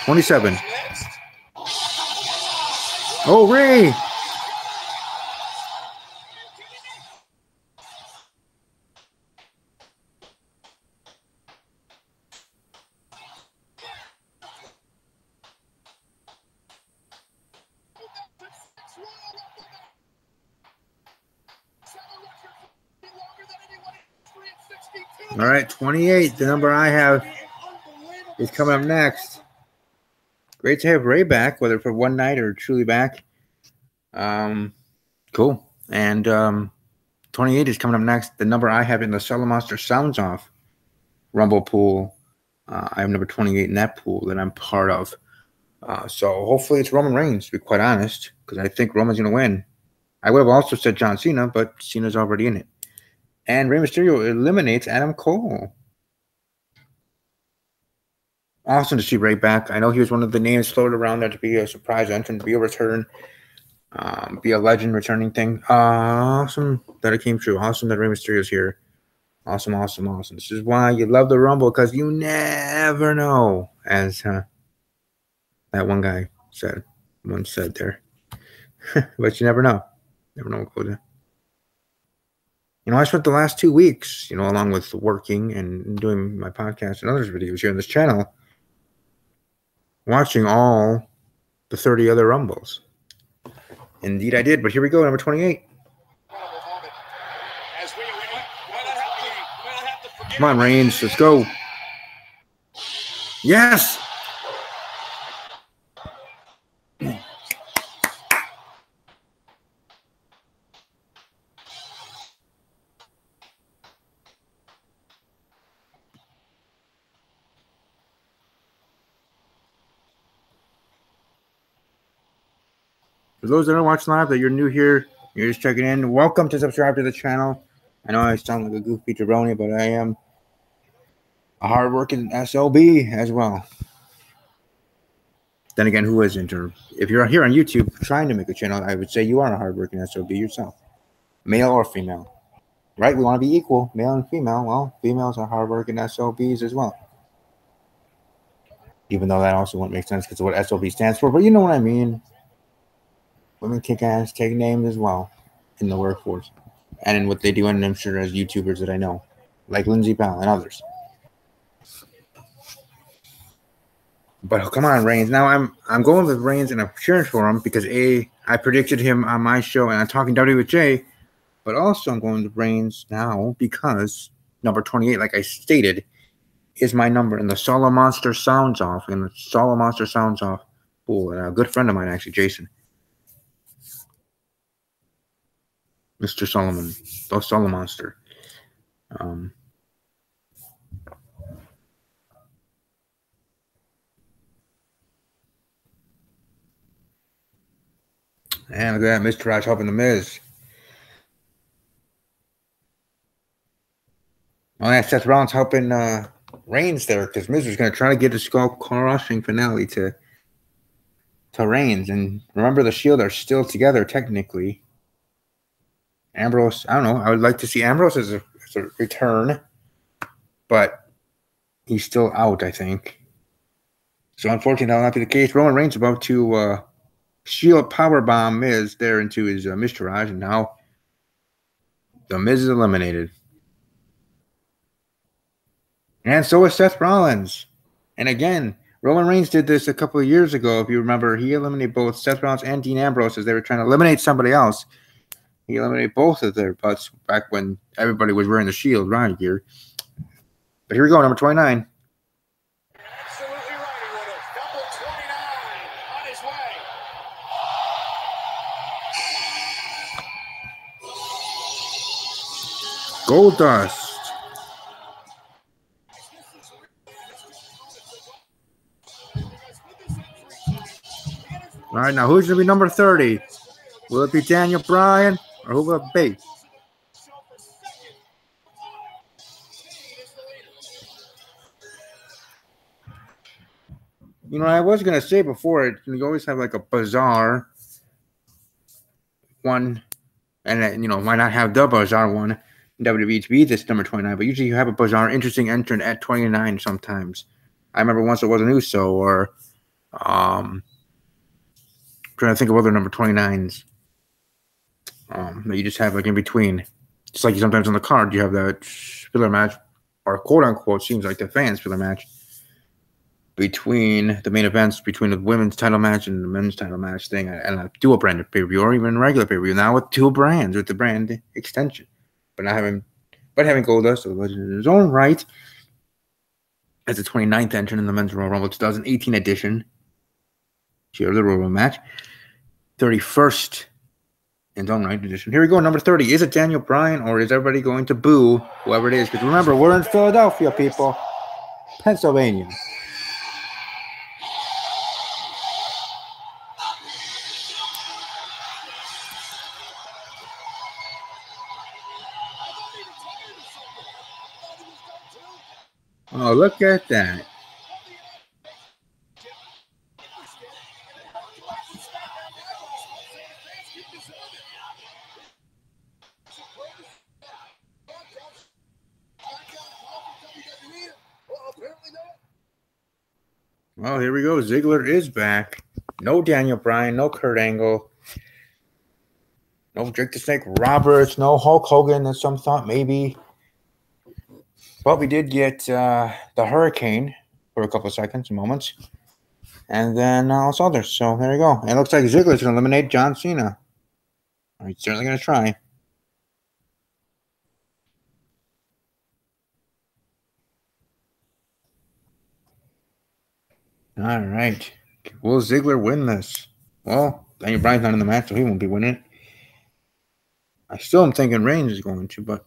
$27. Oh, Ray! All right, 28, the number I have, is coming up next. Great to have Ray back, whether for one night or truly back. Cool. And 28 is coming up next. The number I have in the Solo Monster Sounds Off Rumble pool. I have number 28 in that pool that I'm part of. So hopefully it's Roman Reigns, to be quite honest, because I think Roman's going to win. I would have also said John Cena, but Cena's already in it. And Rey Mysterio eliminates Adam Cole. Awesome to see Ray back. I know he was one of the names floated around there to be a surprise entrant, to be a return, be a legend returning thing. Awesome that it came true. Awesome that Rey Mysterio's here. Awesome, awesome, awesome. This is why you love the Rumble, because you never know, as that one guy once said there. But you never know. Never know what goes there. I spent the last 2 weeks, along with working and doing my podcast and other videos here on this channel, watching all the 30 other Rumbles. Indeed I did, but here we go, number 28. Come on, Reigns, let's go. Yes! For those that don't watch live, that you're new here, you're just checking in, welcome to subscribe to the channel. I know I sound like a goofy jabroni, but I am a hard-working SOB as well. Then again, who isn't? Or if you're here on YouTube trying to make a channel, I would say you are a hard-working SOB yourself, male or female. Right? We want to be equal, male and female. Well, females are hard-working SOBs as well. Even though that also won't make sense because of what SOB stands for, but you know what I mean. Women kick ass, take names as well in the workforce and in what they do, and I'm sure as YouTubers that I know, like Lindsay Powell and others. But come on, Reigns. Now I'm going with Reigns and I'm cheering for him because I predicted him on my show and I'm talking WWE with Jay, but also I'm going with Reigns now because number 28, like I stated, is my number in the Solo Monster Sounds Off pool. And a good friend of mine, actually, Jason. Mr. Solomon, the Solo Monster. And look at that, Mr. Raj helping the Miz. Oh, yeah, Seth Rollins helping Reigns there because Miz was going to try to get a skull crushing finale to Reigns. And remember, the Shield are still together technically. Ambrose, I don't know. I would like to see Ambrose as a return, but he's still out, I think. So unfortunately, that will not be the case. Roman Reigns about to Shield powerbomb Miz there into his Mr. Raj, and now the Miz is eliminated. And so is Seth Rollins. And again, Roman Reigns did this a couple of years ago. If you remember, he eliminated both Seth Rollins and Dean Ambrose as they were trying to eliminate somebody else. He eliminated both of their butts back when everybody was wearing the Shield riot gear. But here we go, number 29.
Absolutely right, he would have. Number 29 on his way.
Goldust. All right, now who's going to be number 30? Will it be Daniel Bryan or who will it be? I was going to say before it, you always have like a bizarre one, and why not have the bizarre one in WWE to be this number 29? But usually you have a bizarre, interesting entrant at 29 sometimes. I remember once it was an Uso or trying to think of other number 29s. That you just have like in between. Just like sometimes on the card, you have that filler match, or quote unquote, seems like the fans filler match between the main events, between the women's title match and the men's title match thing, and a dual branded pay per view, or even regular pay per view. Now with two brands, with the brand extension, but but having Goldust, the legend in his own right, as the 29th entrant in the Men's Royal Rumble 2018 edition. Share the Royal match. 31st in his own right edition. Here we go, number 30. Is it Daniel Bryan, or is everybody going to boo whoever it is? Because remember, we're in Philadelphia, people. Pennsylvania. Oh, look at that. Well, here we go. Ziggler is back. No Daniel Bryan, no Kurt Angle, no Jake the Snake Roberts, no Hulk Hogan, as some thought maybe. But we did get the Hurricane for a couple of seconds, moments. And then all others. So there you go. And it looks like Ziggler's going to eliminate John Cena. He's certainly going to try. All right. Will Ziggler win this? Well, Daniel Bryan's not in the match, so he won't be winning it. I still am thinking Reigns is going to, but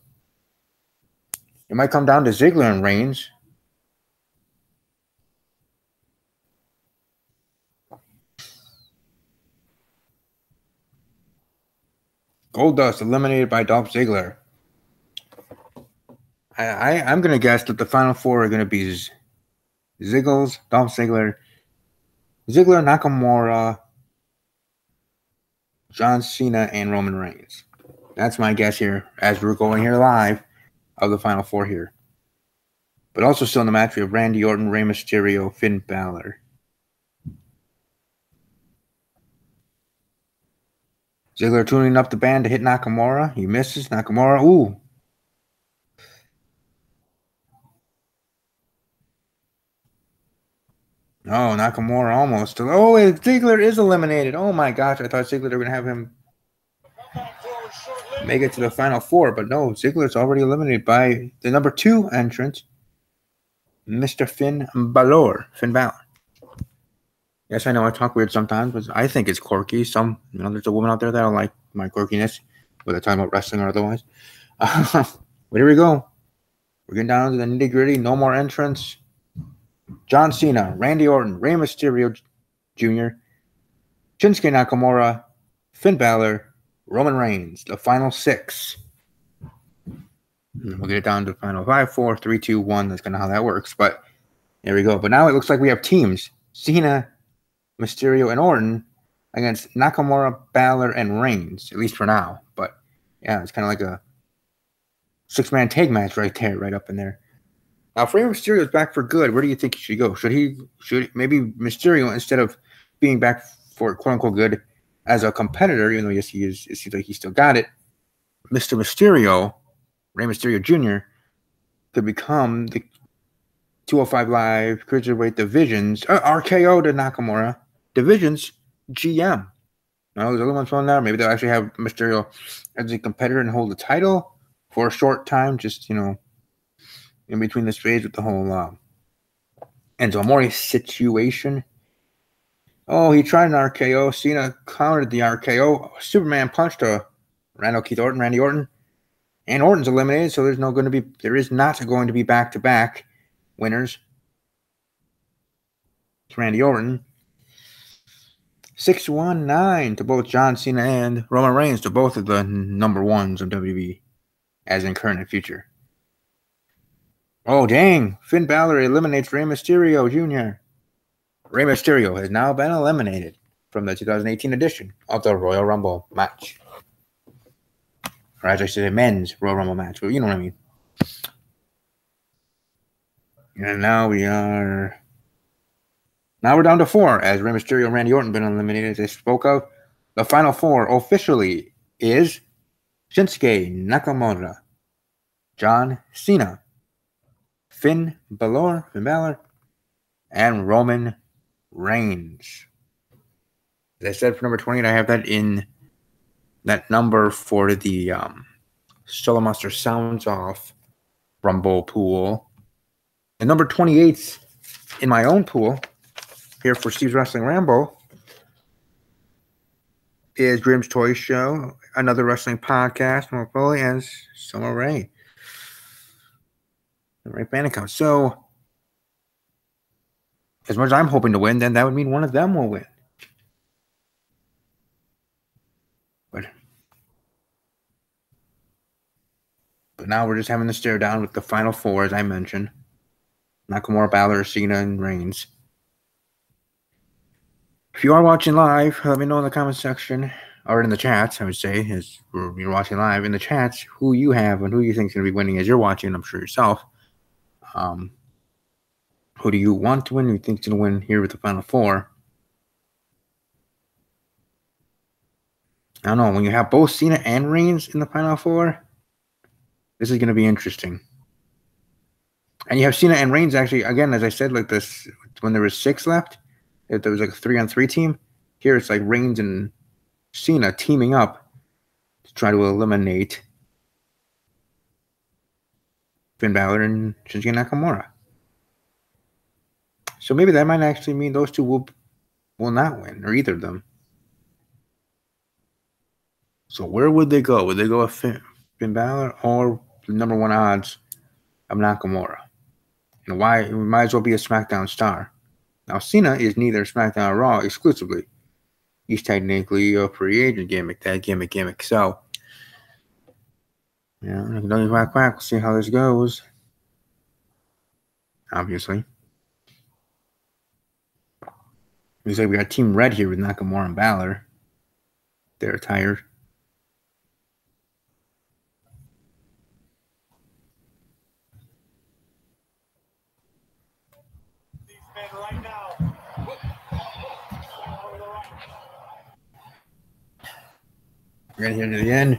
it might come down to Ziggler and Reigns. Goldust eliminated by Dolph Ziggler. I'm going to guess that the final four are going to be Ziggles, Dolph Ziggler, Nakamura, John Cena, and Roman Reigns. That's my guess here as we're going here live of the final four here. But also still in the match, we have Randy Orton, Rey Mysterio, Finn Balor. Ziggler tuning up the band to hit Nakamura. He misses Nakamura. Ooh. Oh, Nakamura almost. Oh, Ziggler is eliminated. Oh my gosh, I thought Ziggler were going to have him make it to the final four, but no, Ziggler's already eliminated by the number 2 entrant, Mr. Finn Balor. Yes, I know I talk weird sometimes, but I think it's quirky. There's a woman out there that'll like my quirkiness, whether talking about wrestling or otherwise. But here we go. We're getting down to the nitty-gritty. No more entrants. John Cena, Randy Orton, Rey Mysterio Jr., Shinsuke Nakamura, Finn Balor, Roman Reigns. The final 6. We'll get it down to final 5, 4, 3, 2, 1. That's kind of how that works. But there we go. But now it looks like we have teams. Cena, Mysterio, and Orton against Nakamura, Balor, and Reigns, at least for now. But yeah, it's kind of like a 6-man tag match right there, right up in there. Now, if Rey Mysterio is back for good, where do you think he should go? Should maybe Mysterio, instead of being back for quote unquote good as a competitor, even though yes he is, it seems like he still got it. Mr. Mysterio, Rey Mysterio Jr., could become the 205 Live Cruiserweight Divisions, RKO to Nakamura, Divisions GM. Now, there's other ones from there. Maybe they'll actually have Mysterio as a competitor and hold the title for a short time, just, in between this phase with the whole Enzo Amore situation. Oh, he tried an RKO. Cena countered the RKO. Superman punch to Randy Orton. And Orton's eliminated, so there is not going to be back-to-back winners. It's Randy Orton. 6-1-9 to both John Cena and Roman Reigns, to both of the number 1s of WWE, as in current and future. Oh, dang. Finn Balor eliminates Rey Mysterio Jr. Rey Mysterio has now been eliminated from the 2018 edition of the Royal Rumble match. Or as I should say, men's Royal Rumble match. But you know what I mean. And now we're down to 4, as Rey Mysterio and Randy Orton have been eliminated, as I spoke of. The final 4 officially is Shinsuke Nakamura, John Cena, Finn Balor, and Roman Reigns. As I said, for number 28, I have that in that number for the Solo Monster Sounds Off Rumble pool. And number 28 in my own pool here for Steve's Wrestling Rambo is Dream's Toy Show, another wrestling podcast, more fully, and Summer Rae. Right band account. So, as much as I'm hoping to win, then that would mean one of them will win. But now we're just having to stare down with the final four, as I mentioned. Nakamura, Balor, Cena, and Reigns. If you are watching live, let me know in the comment section, or in the chats, I would say, as you're watching live, in the chats, who you have and who you think is going to be winning as you're watching, I'm sure yourself. Who do you want to win? Who you think is going to win here with the final four? I don't know. When you have both Cena and Reigns in the final four, this is going to be interesting. And you have Cena and Reigns actually, again, as I said, like this, when there was 6 left, if there was like a 3-on-3 team, here it's like Reigns and Cena teaming up to try to eliminate Finn Balor and Shinsuke Nakamura. So maybe that might actually mean those two will not win, or either of them. So where would they go? Would they go with Finn Balor or the number 1 odds of Nakamura? And why? It might as well be a SmackDown star. Now, Cena is neither SmackDown or Raw exclusively. He's technically a free agent gimmick, that gimmick. So, quack. We'll see how this goes. Obviously. Looks like we got Team Red here with Nakamura and Balor. They're tired. Right here to the end.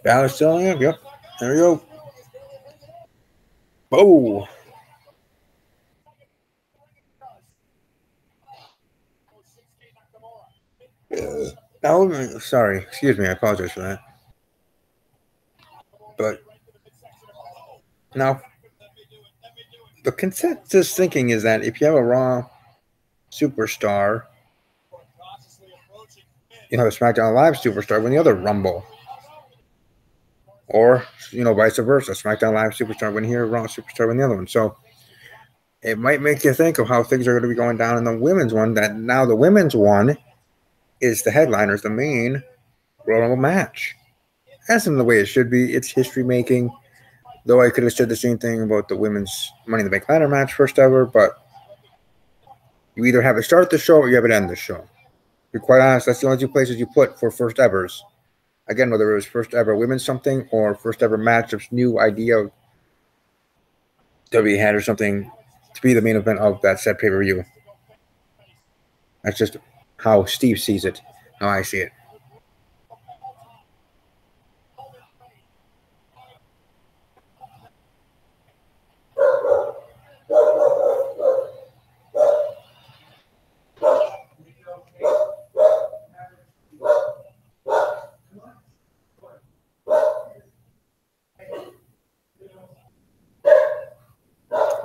Balor still in. Yep. There we go. Oh. No, sorry. Excuse me. I apologize for that. But now, the consensus thinking is that if you have a Raw superstar, you have a SmackDown Live superstar win the other Rumble. Or, vice versa. SmackDown Live superstar win here, Raw superstar win the other one. So, it might make you think of how things are going to be going down in the women's one, that now the women's one is the headliners, the main Royal Rumble match. That's in the way it should be. It's history making. Though I could have said the same thing about the women's Money in the Bank ladder match first ever, but you either have it start the show or you have it end the show. To be quite honest, that's the only 2 places you put for first evers. Again, whether it was first ever women's something or first ever match of new idea WWE had or something to be the main event of that said pay-per-view. That's just how Steve sees it, how I see it.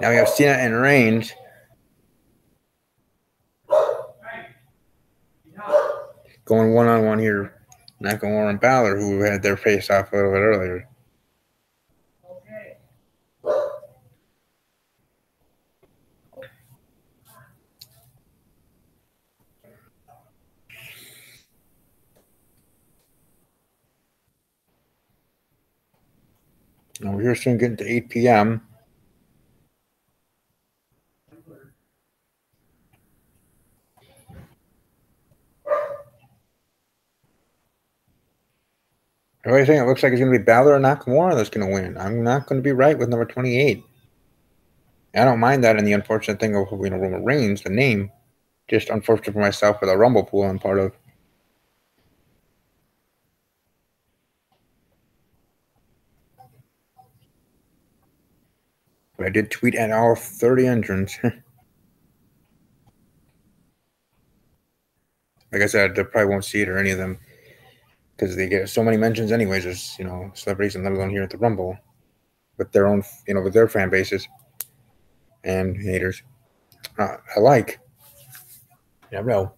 Now we have Cena and Reigns going one-on-one here. Nakamura and Balor, who had their face off a little bit earlier. Now we're here soon getting to 8 p.m. Everybody's saying it looks like it's going to be Balor or Nakamura that's going to win. I'm not going to be right with number 28. I don't mind that, and the unfortunate thing of Roman Reigns, the name, just unfortunate for myself with a Rumble pool I'm part of. But I did tweet at all 30 entrants. like I said, they probably won't see it or any of them because they get so many mentions anyways as, celebrities, and let alone here at the Rumble with their own, with their fan bases and haters. I like. You never know.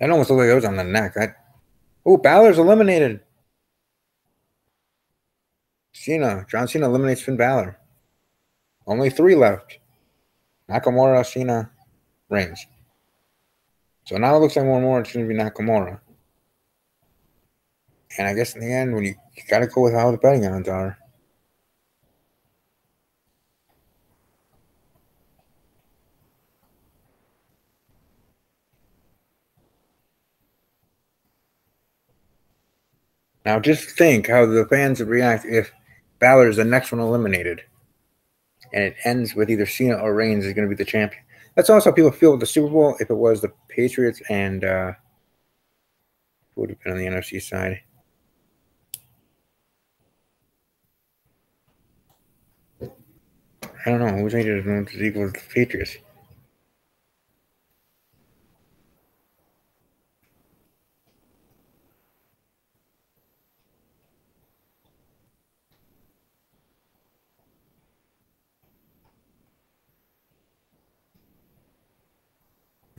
That almost looked like it was on the neck. Oh, Balor's eliminated. John Cena eliminates Finn Balor. Only 3 left. Nakamura, Cena, Reigns. So now it looks like more and more it's going to be Nakamura. And I guess in the end, when you got to go with how the betting odds are. Now just think how the fans would react if Balor is the next one eliminated. And it ends with either Cena or Reigns is going to be the champion. That's also how people feel with the Super Bowl if it was the Patriots and who would have been on the NFC side. I don't know. Who's rated as equal to the Patriots?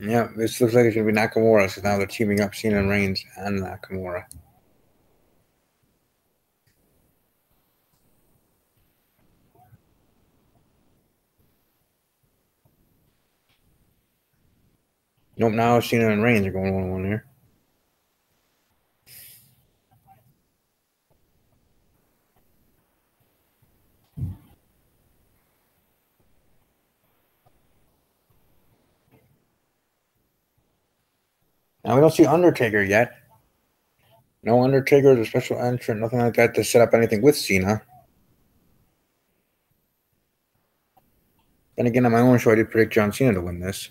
Yeah, this looks like it's going to be Nakamura, so now they're teaming up Cena and Reigns and Nakamura. Nope, now Cena and Reigns are going 1-1 here. Now we don't see Undertaker yet. No Undertaker as a special entrant, nothing like that to set up anything with Cena. Then again, on my own show, I did predict John Cena to win this.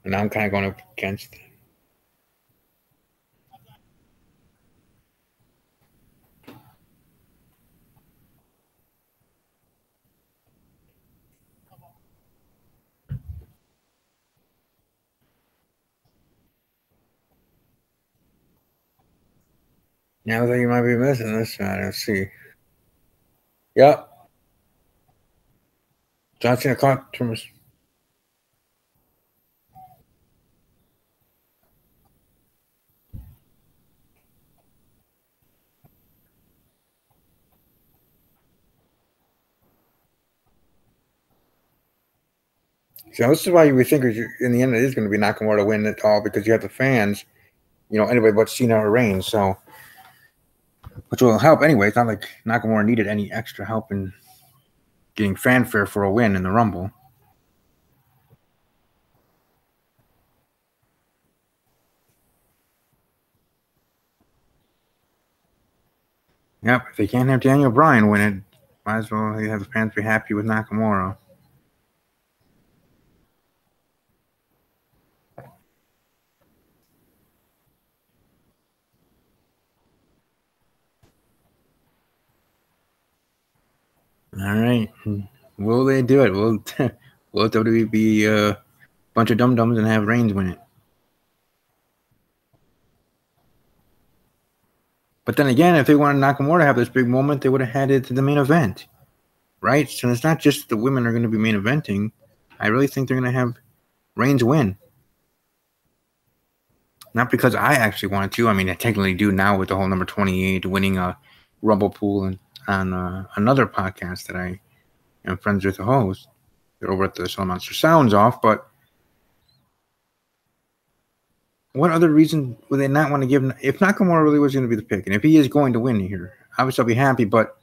And now I'm kind of going up against. Now that you might be missing this one, let's see. Yep. John Cena caught from his. So this is why we think in the end it is going to be Nakamura to win it all because you have the fans, anybody but Cena or Reigns. So, which will help anyway. It's not like Nakamura needed any extra help in getting fanfare for a win in the Rumble. Yep, if they can't have Daniel Bryan win it, might as well have the fans be happy with Nakamura. All right. Will they do it? Will WWE be a bunch of dum-dums and have Reigns win it? But then again, if they wanted Nakamura to have this big moment, they would have had it to the main event, right? So it's not just the women are going to be main eventing. I really think they're going to have Reigns win. Not because I actually wanted to. I mean, I technically do now with the whole number 28 winning a Rumble pool and on another podcast that I am friends with the host. They're over at the Soul Monster Sounds Off, but what other reason would they not want to give? If Nakamura really was going to be the pick, and if he is going to win here, obviously I'll be happy, but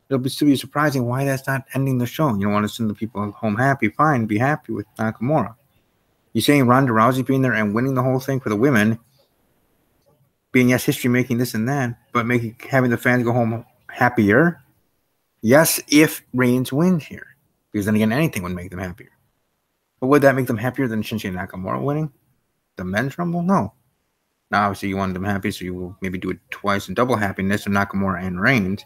it'll still be surprising why that's not ending the show. You don't want to send the people home happy. Fine, be happy with Nakamura. You're saying Ronda Rousey being there and winning the whole thing for the women, being yes, history making this and that, but having the fans go home happier? Yes, if Reigns wins here. Because then again, anything would make them happier. But would that make them happier than Shinsuke Nakamura winning the men's Rumble? No. Now, obviously, you wanted them happy, so you will maybe do it twice and double happiness of Nakamura and Reigns.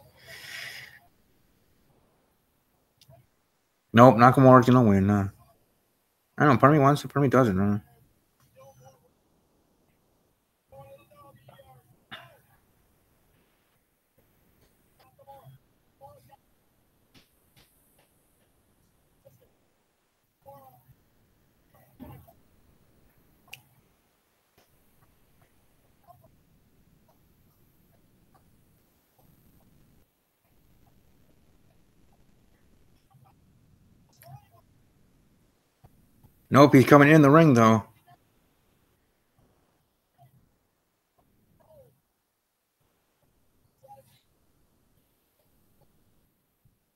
Nope, Nakamura's gonna win. I don't know. Part of me wants it, part of me doesn't. Nope, he's coming in the ring though.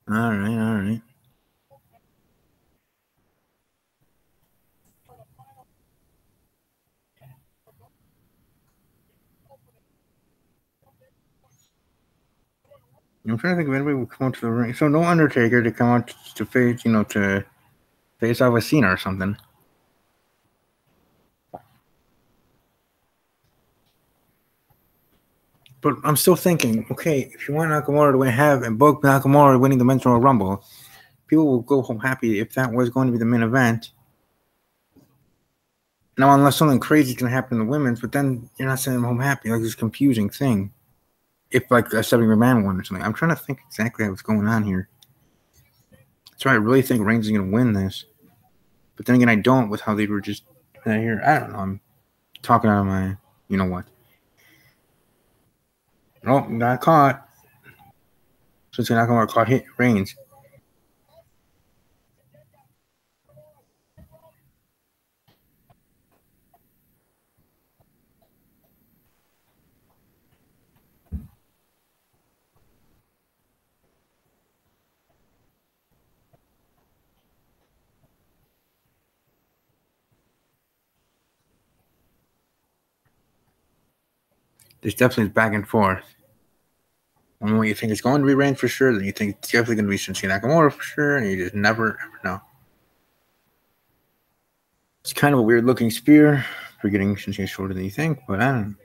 All right. I'm trying to think of anybody who would come out to the ring. So no Undertaker to come out to face, to face off a Cena or something. But I'm still thinking, okay, if you want Nakamura to win, have and book Nakamura winning the Men's Royal Rumble, people will go home happy if that was going to be the main event. Now, unless something crazy is going to happen in the women's, but then you're not sending them home happy. Like this confusing thing. If like a 70-man won or something, I'm trying to think exactly what's going on here. So I really think Reigns is going to win this, but then again, I don't with how they were just here. I don't know. I'm talking out of my, you know what? Oh, got caught. Since you're not going to caught hit Reigns. There's definitely back and forth. And when you think it's going to be Reigns for sure, then you think it's definitely going to be Shinsuke Nakamura for sure, and you just never ever know. It's kind of a weird looking spear for getting Shinsuke shorter than you think, but I don't know.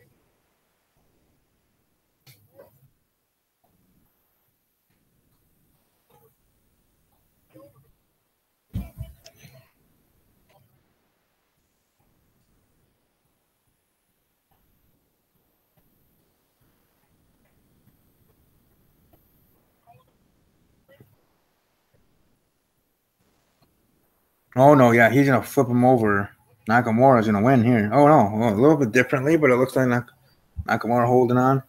Oh no, yeah, he's gonna flip him over. Nakamura's gonna win here. Oh no, a little bit differently, but it looks like Nakamura holding on.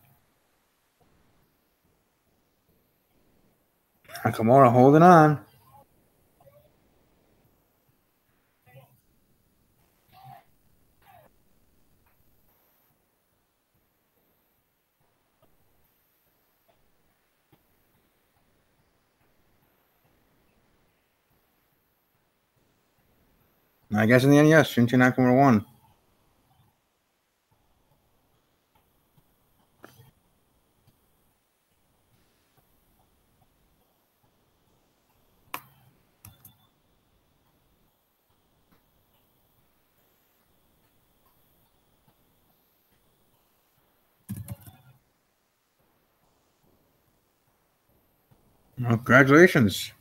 Nakamura holding on. I guess in the end, yes, Shinsuke Nakamura won. Well, congratulations.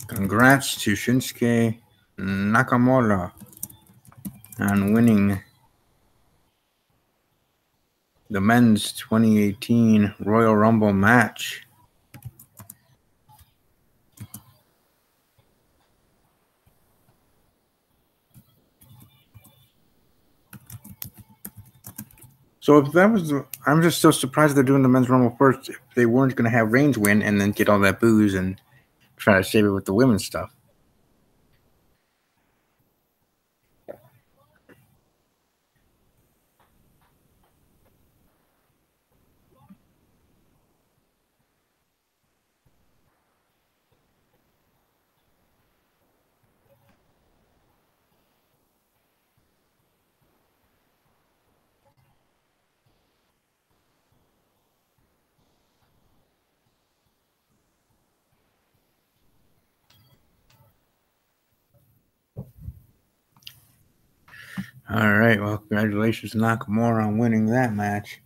Congrats to Shinsuke Nakamura on winning the men's 2018 Royal Rumble match. So if that was, I'm just so surprised they're doing the men's rumble first. If they weren't going to have Reigns win and then get all that booze and try to save it with the women's stuff. All right. Well, congratulations to Nakamura on winning that match.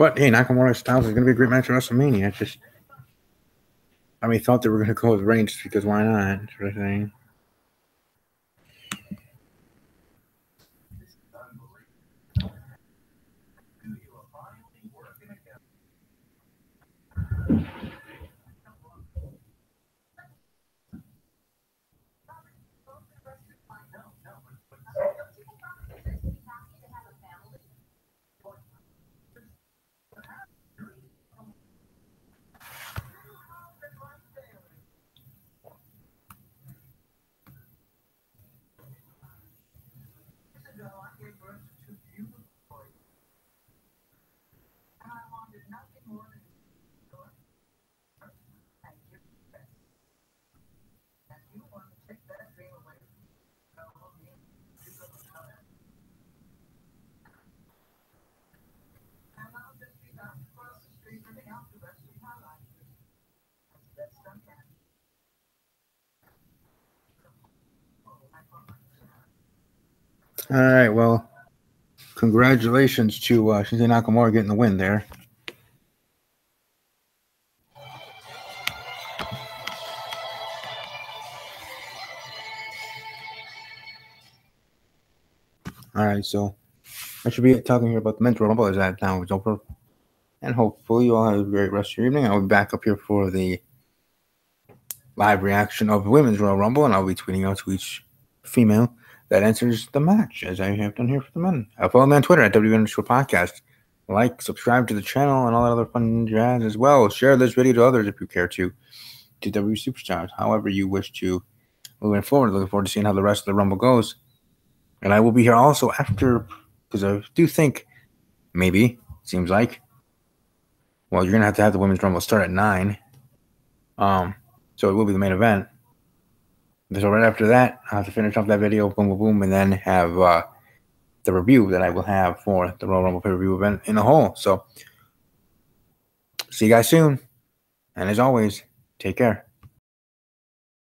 But hey, Nakamura Styles is going to be a great match at WrestleMania. Thought they were going to go with Reigns because why not, sort of thing. All right, well, congratulations to Shinsuke Nakamura getting the win there. All right, so I should be talking here about the men's Royal Rumble as that now is over. And hopefully you all have a great rest of your evening. I'll be back up here for the live reaction of the women's Royal Rumble, and I'll be tweeting out to each female that enters the match, as I have done here for the men. Follow me on Twitter at WWE_podcast. Like, subscribe to the channel, and all that other fun jazz as well. Share this video to others if you care to WWE Superstars, however you wish to. Moving forward, looking forward to seeing how the rest of the Rumble goes. And I will be here also after, because I do think, maybe, seems like, well, you're going to have the women's Rumble start at 9. So it will be the main event. So right after that, I'll have to finish off that video, boom, boom, boom, and then have the review that I will have for the Royal Rumble pay-per-view event in a whole. So see you guys soon. And as always, take care.